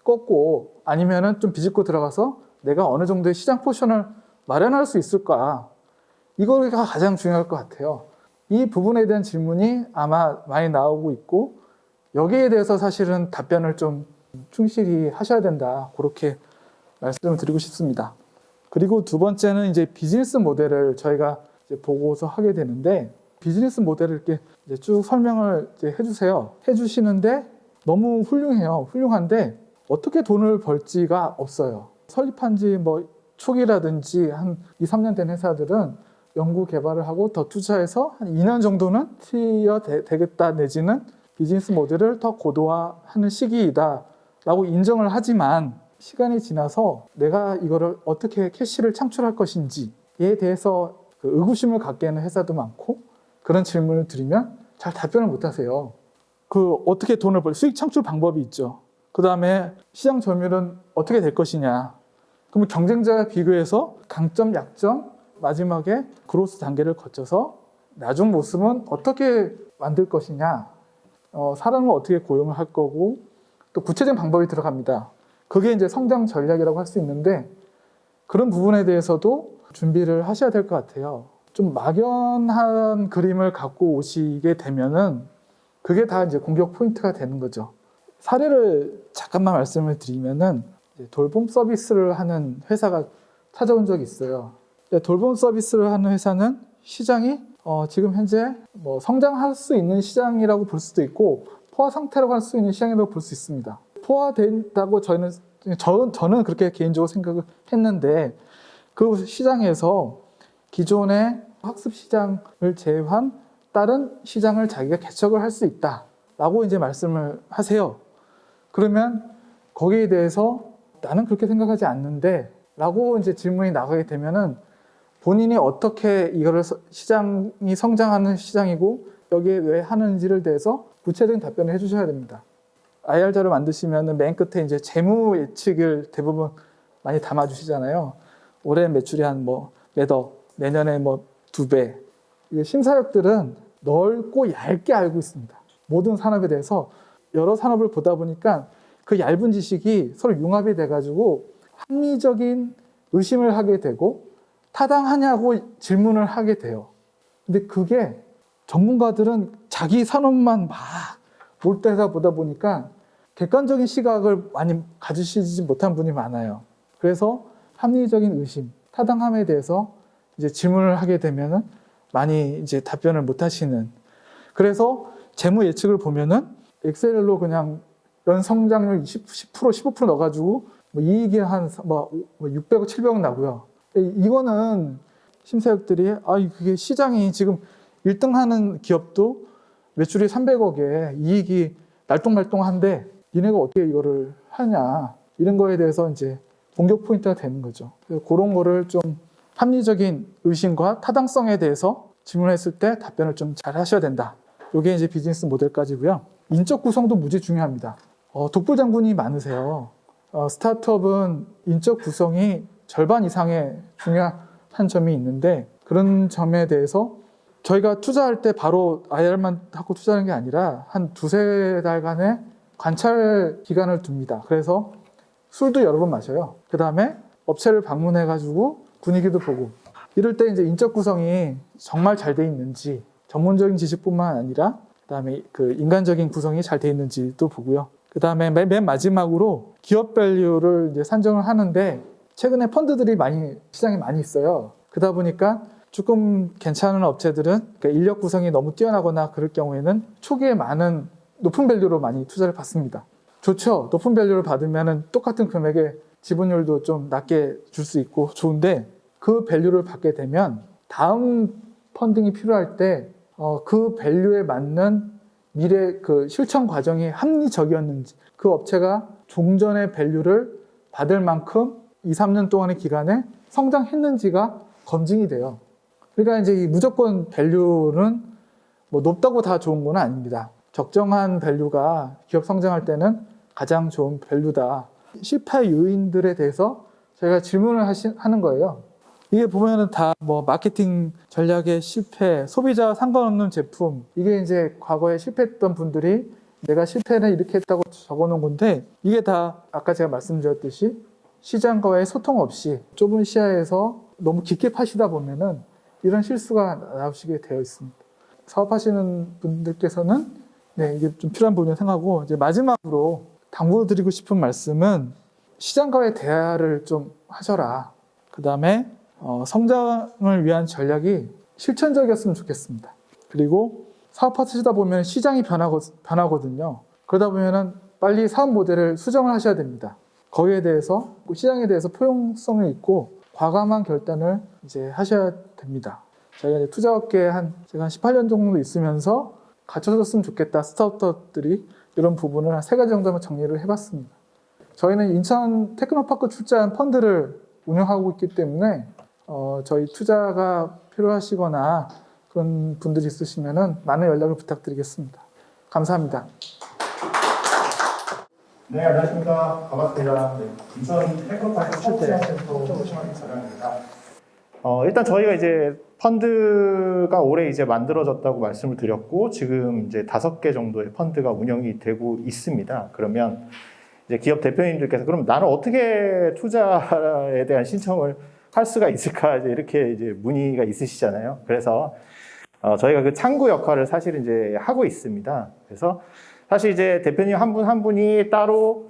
Speaker 4: 꺾고 아니면은 좀 비집고 들어가서 내가 어느 정도의 시장 포션을 마련할 수 있을까? 이거가 가장 중요할 것 같아요. 이 부분에 대한 질문이 아마 많이 나오고 있고 여기에 대해서 사실은 답변을 좀 충실히 하셔야 된다. 그렇게 말씀을 드리고 싶습니다. 그리고 두 번째는 이제 비즈니스 모델을 저희가 이제 보고서 하게 되는데 비즈니스 모델을 이렇게 이제 쭉 설명을 이제 해주세요. 해주시는데 너무 훌륭해요. 훌륭한데 어떻게 돈을 벌지가 없어요. 설립한 지 뭐 초기라든지 한 2, 3년 된 회사들은 연구 개발을 하고 더 투자해서 한 2년 정도는 되겠다 내지는 비즈니스 모델을 더 고도화하는 시기이다 라고 인정을 하지만 시간이 지나서 내가 이거를 어떻게 캐시를 창출할 것인지에 대해서 그 의구심을 갖게 하는 회사도 많고 그런 질문을 드리면 잘 답변을 못 하세요. 그 어떻게 돈을 수익 창출 방법이 있죠. 그 다음에 시장 점유율은 어떻게 될 것이냐. 그러면 경쟁자와 비교해서 강점, 약점, 마지막에 그로스 단계를 거쳐서 나중 모습은 어떻게 만들 것이냐. 사람을 어떻게 고용을 할 거고 또 구체적인 방법이 들어갑니다. 그게 이제 성장 전략이라고 할 수 있는데 그런 부분에 대해서도 준비를 하셔야 될 것 같아요. 좀 막연한 그림을 갖고 오시게 되면은 그게 다 이제 공격 포인트가 되는 거죠. 사례를 잠깐만 말씀을 드리면은 돌봄 서비스를 하는 회사가 찾아온 적이 있어요. 돌봄 서비스를 하는 회사는 시장이 지금 현재 뭐 성장할 수 있는 시장이라고 볼 수도 있고 포화 상태라고 할 수 있는 시장이라고 볼 수 있습니다. 포화된다고 저는 그렇게 개인적으로 생각을 했는데 그 시장에서 기존의 학습 시장을 제외한 다른 시장을 자기가 개척을 할 수 있다라고 이제 말씀을 하세요. 그러면 거기에 대해서 나는 그렇게 생각하지 않는데 라고 이제 질문이 나가게 되면은 본인이 어떻게 이거를 시장이 성장하는 시장이고 여기에 왜 하는지를 대해서 구체적인 답변을 해주셔야 됩니다. IR 자료 만드시면은 맨 끝에 이제 재무 예측을 대부분 많이 담아주시잖아요. 올해 매출이 한 뭐 매더, 내년에 뭐 2배. 심사역들은 넓고 얇게 알고 있습니다. 모든 산업에 대해서 여러 산업을 보다 보니까 그 얇은 지식이 서로 융합이 돼가지고 합리적인 의심을 하게 되고 타당하냐고 질문을 하게 돼요. 근데 그게 전문가들은 자기 산업만 막 몰두해서 보다 보니까 객관적인 시각을 많이 가지시지 못한 분이 많아요. 그래서 합리적인 의심, 타당함에 대해서 이제 질문을 하게 되면은 많이 이제 답변을 못 하시는. 그래서 재무 예측을 보면은 엑셀로 그냥 연 성장률 10%, 15% 넣어가지고 뭐 이익이 한 600억, 700억 나고요. 이거는 심사역들이 그게 시장이 지금 1등 하는 기업도 매출이 300억에 이익이 날똥말똥한데 니네가 어떻게 이거를 하냐 이런 거에 대해서 이제 공격 포인트가 되는 거죠. 그래서 그런 거를 좀 합리적인 의심과 타당성에 대해서 질문했을 때 답변을 좀 잘 하셔야 된다. 이게 이제 비즈니스 모델까지고요. 인적 구성도 무지 중요합니다. 독불장군이 많으세요. 스타트업은 인적 구성이 절반 이상의 중요한 점이 있는데 그런 점에 대해서 저희가 투자할 때 바로 IR만 하고 투자하는 게 아니라 한 2-3달간의 관찰 기간을 둡니다. 그래서 술도 여러 번 마셔요. 그 다음에 업체를 방문해가지고 분위기도 보고 이럴 때 이제 인적 구성이 정말 잘 돼 있는지 전문적인 지식뿐만 아니라 그 다음에 그 인간적인 구성이 잘 돼 있는지도 보고요. 그 다음에 맨 마지막으로 기업 밸류를 이제 산정을 하는데 최근에 펀드들이 시장에 많이 있어요. 그러다 보니까 조금 괜찮은 업체들은 그러니까 인력 구성이 너무 뛰어나거나 그럴 경우에는 초기에 높은 밸류로 많이 투자를 받습니다. 좋죠. 높은 밸류를 받으면 똑같은 금액의 지분율도 좀 낮게 줄 수 있고 좋은데 그 밸류를 받게 되면 다음 펀딩이 필요할 때 그 밸류에 맞는 미래 그 실천 과정이 합리적이었는지, 그 업체가 종전의 밸류를 받을 만큼 2, 3년 동안의 기간에 성장했는지가 검증이 돼요. 그러니까 이제 이 무조건 밸류는 뭐 높다고 다 좋은 건 아닙니다. 적정한 밸류가 기업 성장할 때는 가장 좋은 밸류다. 실패 요인들에 대해서 저희가 질문을 하는 거예요. 이게 보면은 다 뭐 마케팅 전략의 실패, 소비자와 상관없는 제품, 이게 이제 과거에 실패했던 분들이 내가 실패는 이렇게 했다고 적어 놓은 건데, 이게 다 아까 제가 말씀드렸듯이 시장과의 소통 없이 좁은 시야에서 너무 깊게 파시다 보면은 이런 실수가 나오시게 되어 있습니다. 사업하시는 분들께서는 이게 좀 필요한 부분이라고 생각하고, 이제 마지막으로 당부드리고 싶은 말씀은 시장과의 대화를 좀 하셔라. 그 다음에 성장을 위한 전략이 실천적이었으면 좋겠습니다. 그리고 사업하시다 보면 시장이 변하거든요. 그러다 보면은 빨리 사업 모델을 수정을 하셔야 됩니다. 거기에 대해서, 시장에 대해서 포용성이 있고 과감한 결단을 이제 하셔야 됩니다. 저희가 이제 투자업계에 제가 한 18년 정도 있으면서 갖춰졌으면 좋겠다, 스타트업들이, 이런 부분을 한 3가지 정도만 정리를 해봤습니다. 저희는 인천 테크노파크 출자한 펀드를 운영하고 있기 때문에 저희 투자가 필요하시거나 그런 분들이 있으시면 많은 연락을 부탁드리겠습니다. 감사합니다.
Speaker 5: 네, 안녕하십니까. 반갑습니다. 인천 테크노파크 출자센터 조심하기 사장입니다. 일단 저희가 이제 펀드가 올해 이제 만들어졌다고 말씀을 드렸고, 지금 이제 5개 정도의 펀드가 운영이 되고 있습니다. 그러면 이제 기업 대표님들께서 그럼 나는 어떻게 투자에 대한 신청을 할 수가 있을까, 이렇게 이제 문의가 있으시잖아요. 그래서 저희가 그 창구 역할을 사실 이제 하고 있습니다. 그래서 사실 이제 대표님 한 분 한 분이 따로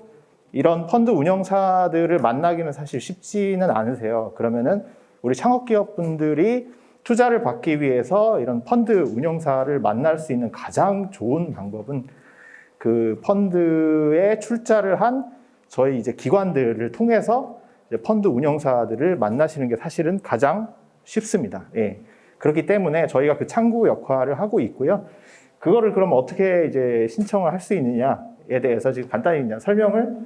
Speaker 5: 이런 펀드 운영사들을 만나기는 사실 쉽지는 않으세요. 그러면은 우리 창업기업분들이 투자를 받기 위해서 이런 펀드 운영사를 만날 수 있는 가장 좋은 방법은 그 펀드에 출자를 한 저희 이제 기관들을 통해서 이제 펀드 운영사들을 만나시는 게 사실은 가장 쉽습니다. 예. 그렇기 때문에 저희가 그 창구 역할을 하고 있고요. 그거를 그럼 어떻게 이제 신청을 할 수 있느냐에 대해서 지금 간단히 그냥 설명을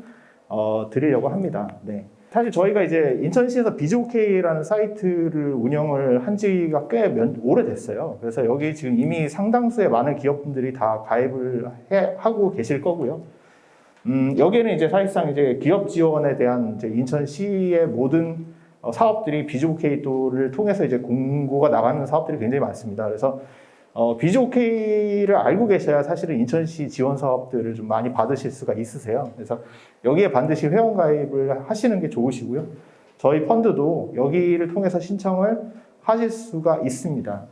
Speaker 5: 드리려고 합니다. 네. 사실 저희가 이제 인천시에서 비즈오케이라는 사이트를 운영을 한 지가 꽤 오래됐어요. 그래서 여기 지금 이미 상당수의 많은 기업분들이 다 가입을 하고 계실 거고요. 여기에는 이제 사실상 이제 기업 지원에 대한 이제 인천시의 모든 사업들이 비즈오케이를 통해서 이제 공고가 나가는 사업들이 굉장히 많습니다. 그래서 비즈오케이를 알고 계셔야 사실은 인천시 지원 사업들을 좀 많이 받으실 수가 있으세요. 그래서 여기에 반드시 회원 가입을 하시는 게 좋으시고요. 저희 펀드도 여기를 통해서 신청을 하실 수가 있습니다.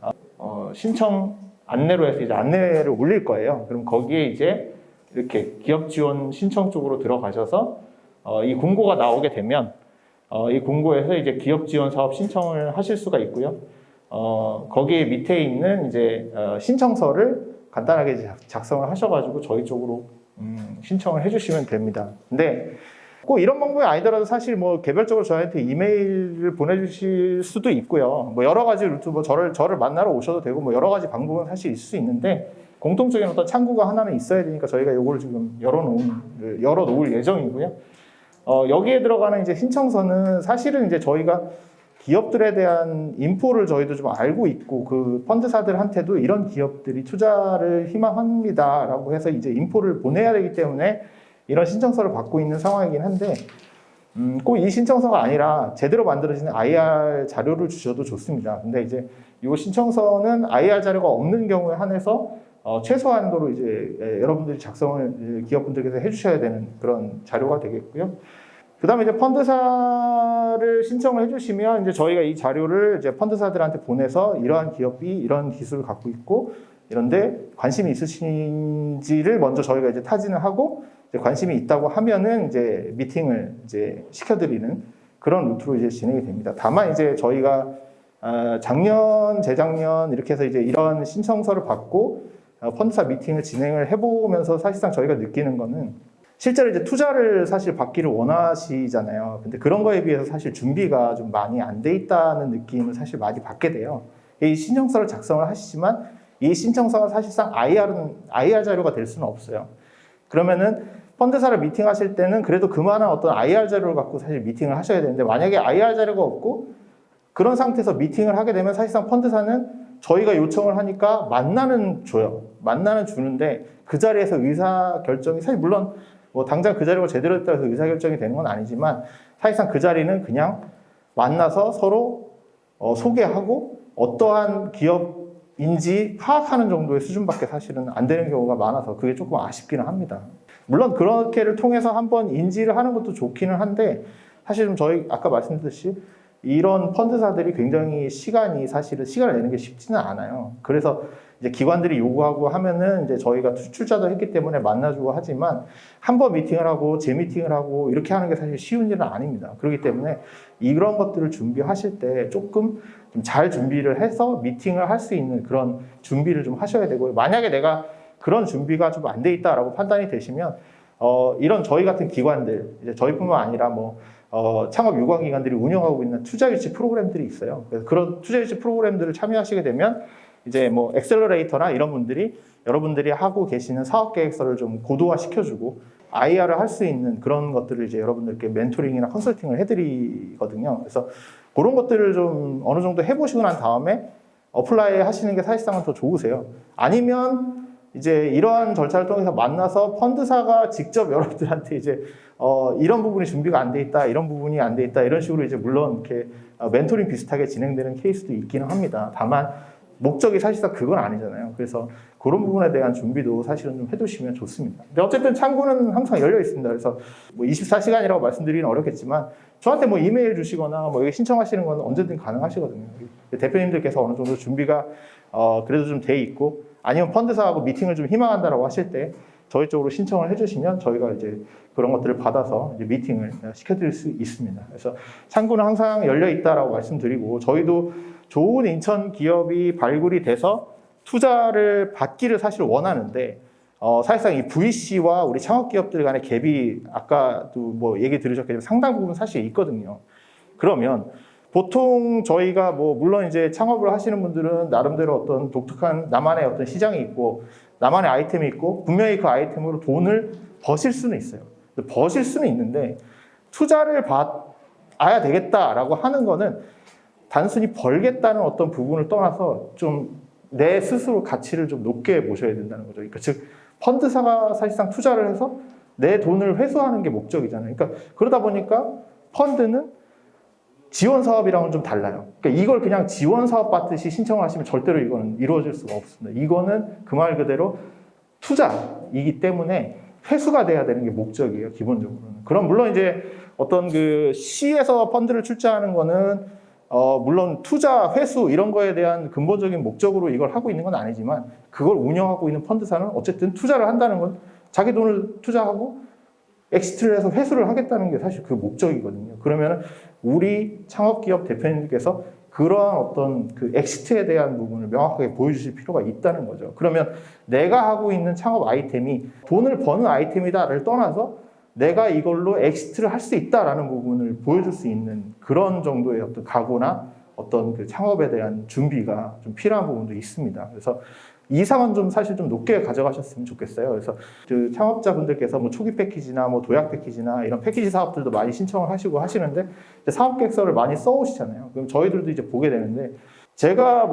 Speaker 5: 신청 안내로 해서 이제 안내를 올릴 거예요. 그럼 거기에 이제 이렇게 기업 지원 신청 쪽으로 들어가셔서 이 공고가 나오게 되면 이 공고에서 이제 기업 지원 사업 신청을 하실 수가 있고요. 거기에 밑에 있는 이제 신청서를 간단하게 작성을 하셔가지고 저희 쪽으로 신청을 해주시면 됩니다. 근데 꼭 이런 방법이 아니더라도 사실 뭐 개별적으로 저희한테 이메일을 보내주실 수도 있고요. 뭐 여러 가지 루트, 뭐 저를 만나러 오셔도 되고 뭐 여러 가지 방법은 사실 있을 수 있는데 공통적인 어떤 창구가 하나는 있어야 되니까 저희가 이걸 지금 열어놓을 예정이고요. 여기에 들어가는 이제 신청서는 사실은 이제 저희가 기업들에 대한 인포를 저희도 좀 알고 있고 그 펀드사들한테도 이런 기업들이 투자를 희망합니다라고 해서 이제 인포를 보내야 되기 때문에 이런 신청서를 받고 있는 상황이긴 한데 꼭 이 신청서가 아니라 제대로 만들어진 IR 자료를 주셔도 좋습니다. 근데 이제 이 신청서는 IR 자료가 없는 경우에 한해서 최소한도로 이제 여러분들이 작성을 기업분들께서 해주셔야 되는 그런 자료가 되겠고요. 그 다음에 이제 펀드사를 신청을 해주시면 이제 저희가 이 자료를 이제 펀드사들한테 보내서 이러한 기업이 이런 기술을 갖고 있고 이런데 관심이 있으신지를 먼저 저희가 이제 타진을 하고 이제 관심이 있다고 하면은 이제 미팅을 이제 시켜드리는 그런 루트로 이제 진행이 됩니다. 다만 이제 저희가 작년, 재작년 이렇게 해서 이제 이런 신청서를 받고 펀드사 미팅을 진행을 해보면서 사실상 저희가 느끼는 거는 실제로 이제 투자를 사실 받기를 원하시잖아요. 근데 그런 거에 비해서 사실 준비가 좀 많이 안 돼 있다는 느낌을 사실 많이 받게 돼요. 이 신청서를 작성을 하시지만 이 신청서가 사실상 IR 자료가 될 수는 없어요. 그러면은 펀드사를 미팅하실 때는 그래도 그만한 어떤 IR 자료를 갖고 사실 미팅을 하셔야 되는데 만약에 IR 자료가 없고 그런 상태에서 미팅을 하게 되면 사실상 펀드사는 저희가 요청을 하니까 만나는 주는데 그 자리에서 의사 결정이 사실 물론 뭐 당장 그 자리가 제대로 됐다고 해서 의사 결정이 되는 건 아니지만 사실상 그 자리는 그냥 만나서 서로 소개하고 어떠한 기업인지 파악하는 정도의 수준밖에 사실은 안 되는 경우가 많아서 그게 조금 아쉽기는 합니다. 물론 그렇게를 통해서 한번 인지를 하는 것도 좋기는 한데 사실은 저희 아까 말씀드렸듯이 이런 펀드사들이 굉장히 사실은 시간을 내는 게 쉽지는 않아요. 그래서 이제 기관들이 요구하고 하면은 이제 저희가 출자도 했기 때문에 만나주고 하지만 한번 미팅을 하고 재미팅을 하고 이렇게 하는 게 사실 쉬운 일은 아닙니다. 그렇기 때문에 이런 것들을 준비하실 때 조금 좀 잘 준비를 해서 미팅을 할 수 있는 그런 준비를 좀 하셔야 되고요. 만약에 내가 그런 준비가 좀 안 돼 있다라고 판단이 되시면 이런 저희 같은 기관들, 이제 저희뿐만 아니라 창업 유관기관들이 운영하고 있는 투자유치 프로그램들이 있어요. 그래서 그런 투자유치 프로그램들을 참여하시게 되면 이제 엑셀러레이터나 이런 분들이 여러분들이 하고 계시는 사업 계획서를 좀 고도화 시켜주고 IR을 할 수 있는 그런 것들을 이제 여러분들께 멘토링이나 컨설팅을 해드리거든요. 그래서 그런 것들을 좀 어느 정도 해보시고 난 다음에 어플라이 하시는 게 사실상은 더 좋으세요. 아니면 이제 이러한 절차를 통해서 만나서 펀드사가 직접 여러분들한테 이제 이런 부분이 준비가 안 돼 있다, 이런 부분이 안 돼 있다, 이런 식으로 이제 물론 이렇게 멘토링 비슷하게 진행되는 케이스도 있기는 합니다. 다만 목적이 사실상 그건 아니잖아요. 그래서 그런 부분에 대한 준비도 사실은 좀 해두시면 좋습니다. 근데 어쨌든 창구는 항상 열려 있습니다. 그래서 24시간이라고 말씀드리기는 어렵겠지만 저한테 이메일 주시거나 여기 신청하시는 건 언제든 가능하시거든요. 대표님들께서 어느 정도 준비가 그래도 좀 돼 있고 아니면 펀드사하고 미팅을 좀 희망한다라고 하실 때 저희 쪽으로 신청을 해주시면 저희가 이제 그런 것들을 받아서 이제 미팅을 시켜드릴 수 있습니다. 그래서 창구는 항상 열려 있다라고 말씀드리고 저희도 좋은 인천 기업이 발굴이 돼서 투자를 받기를 사실 원하는데 사실상 이 VC와 우리 창업기업들 간의 갭이 아까도 얘기 들으셨겠지만 상당 부분 사실 있거든요. 그러면 보통 저희가 물론 이제 창업을 하시는 분들은 나름대로 어떤 독특한 나만의 어떤 시장이 있고 나만의 아이템이 있고 분명히 그 아이템으로 돈을 버실 수는 있어요. 버실 수는 있는데 투자를 받아야 되겠다라고 하는 거는 단순히 벌겠다는 어떤 부분을 떠나서 좀 내 스스로 가치를 좀 높게 보셔야 된다는 거죠. 그러니까 즉 펀드사가 사실상 투자를 해서 내 돈을 회수하는 게 목적이잖아요. 그러니까 그러다 보니까 펀드는 지원 사업이랑은 좀 달라요. 그러니까 이걸 그냥 지원 사업 받듯이 신청을 하시면 절대로 이거는 이루어질 수가 없습니다. 이거는 그 말 그대로 투자이기 때문에 회수가 돼야 되는 게 목적이에요, 기본적으로는. 그럼 물론 이제 어떤 그 C에서 펀드를 출자하는 거는 물론 투자, 회수 이런 거에 대한 근본적인 목적으로 이걸 하고 있는 건 아니지만 그걸 운영하고 있는 펀드사는 어쨌든 투자를 한다는 건 자기 돈을 투자하고 엑시트를 해서 회수를 하겠다는 게 사실 그 목적이거든요. 그러면 우리 창업기업 대표님께서 그러한 어떤 그 엑시트에 대한 부분을 명확하게 보여주실 필요가 있다는 거죠. 그러면 내가 하고 있는 창업 아이템이 돈을 버는 아이템이다를 떠나서 내가 이걸로 엑시트를 할 수 있다라는 부분을 보여줄 수 있는 그런 정도의 어떤 각오나 어떤 그 창업에 대한 준비가 좀 필요한 부분도 있습니다. 그래서 이상은 좀 사실 좀 높게 가져가셨으면 좋겠어요. 그래서 그 창업자분들께서 초기 패키지나 도약 패키지나 이런 패키지 사업들도 많이 신청을 하시고 하시는데 사업 계획서를 많이 써오시잖아요. 그럼 저희들도 이제 보게 되는데 제가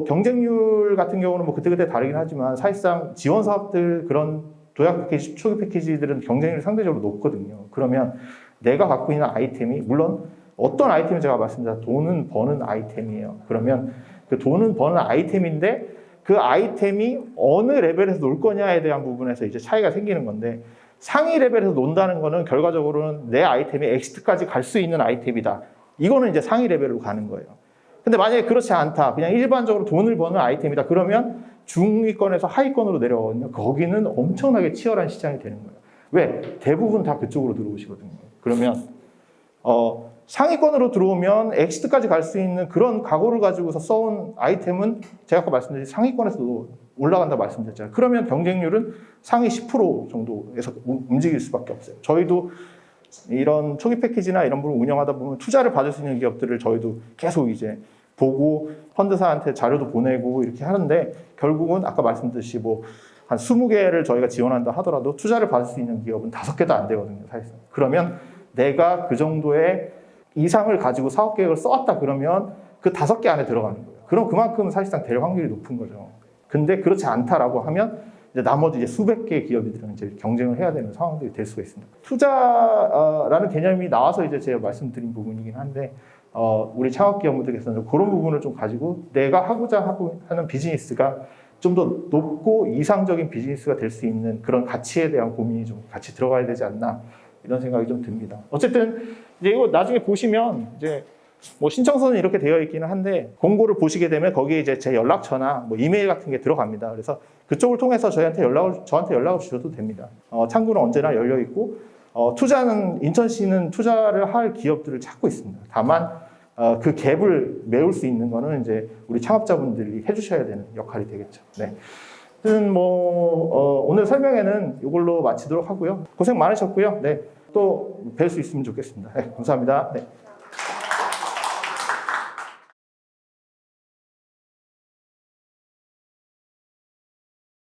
Speaker 5: 경쟁률 같은 경우는 그때그때 다르긴 하지만 사실상 지원 사업들 그런 도약 패키지, 초기 패키지들은 경쟁률이 상대적으로 높거든요. 그러면 내가 갖고 있는 아이템이 물론 어떤 아이템이 제가 말씀드린 돈은 버는 아이템이에요. 그러면 그 돈은 버는 아이템인데 그 아이템이 어느 레벨에서 놀 거냐에 대한 부분에서 이제 차이가 생기는 건데 상위 레벨에서 논다는 거는 결과적으로는 내 아이템이 엑시트까지 갈 수 있는 아이템이다. 이거는 이제 상위 레벨로 가는 거예요. 근데 만약에 그렇지 않다. 그냥 일반적으로 돈을 버는 아이템이다. 그러면 중위권에서 하위권으로 내려오거든요. 거기는 엄청나게 치열한 시장이 되는 거예요. 왜? 대부분 다 그쪽으로 들어오시거든요. 그러면 상위권으로 들어오면 엑시트까지 갈 수 있는 그런 각오를 가지고서 써온 아이템은 제가 아까 말씀드린 상위권에서도 올라간다 말씀드렸잖아요. 그러면 경쟁률은 상위 10% 정도에서 움직일 수밖에 없어요. 저희도 이런 초기 패키지나 이런 부분을 운영하다 보면 투자를 받을 수 있는 기업들을 저희도 계속 이제 보고 펀드사한테 자료도 보내고 이렇게 하는데 결국은 아까 말씀드렸듯이 뭐 한 20개를 저희가 지원한다 하더라도 투자를 받을 수 있는 기업은 5개도 안 되거든요, 사실상. 그러면 내가 그 정도의 이상을 가지고 사업 계획을 써왔다 그러면 그 5개 안에 들어가는 거예요. 그럼 그만큼 사실상 될 확률이 높은 거죠. 근데 그렇지 않다라고 하면 이제 나머지 이제 수백 개의 기업들은 이제 경쟁을 해야 되는 상황들이 될 수가 있습니다. 투자라는 개념이 나와서 이제 제가 말씀드린 부분이긴 한데 우리 창업 기업들께서는 그런 부분을 좀 가지고 내가 하고자 하는 비즈니스가 좀 더 높고 이상적인 비즈니스가 될 수 있는 그런 가치에 대한 고민이 좀 같이 들어가야 되지 않나 이런 생각이 좀 듭니다. 어쨌든 이제 이거 나중에 보시면 이제 뭐 신청서는 이렇게 되어 있기는 한데 공고를 보시게 되면 거기에 이제 제 연락처나 뭐 이메일 같은 게 들어갑니다. 그래서 그쪽을 통해서 저한테 연락을 주셔도 됩니다. 창구는 언제나 열려 있고 투자는 인천시는 투자를 할 기업들을 찾고 있습니다. 다만 그 갭을 메울 수 있는 거는 이제 우리 창업자분들이 해주셔야 되는 역할이 되겠죠. 네. 하여튼 뭐 오늘 설명회는 이걸로 마치도록 하고요. 고생 많으셨고요. 네. 또 뵐 수 있으면 좋겠습니다. 네. 감사합니다. 네.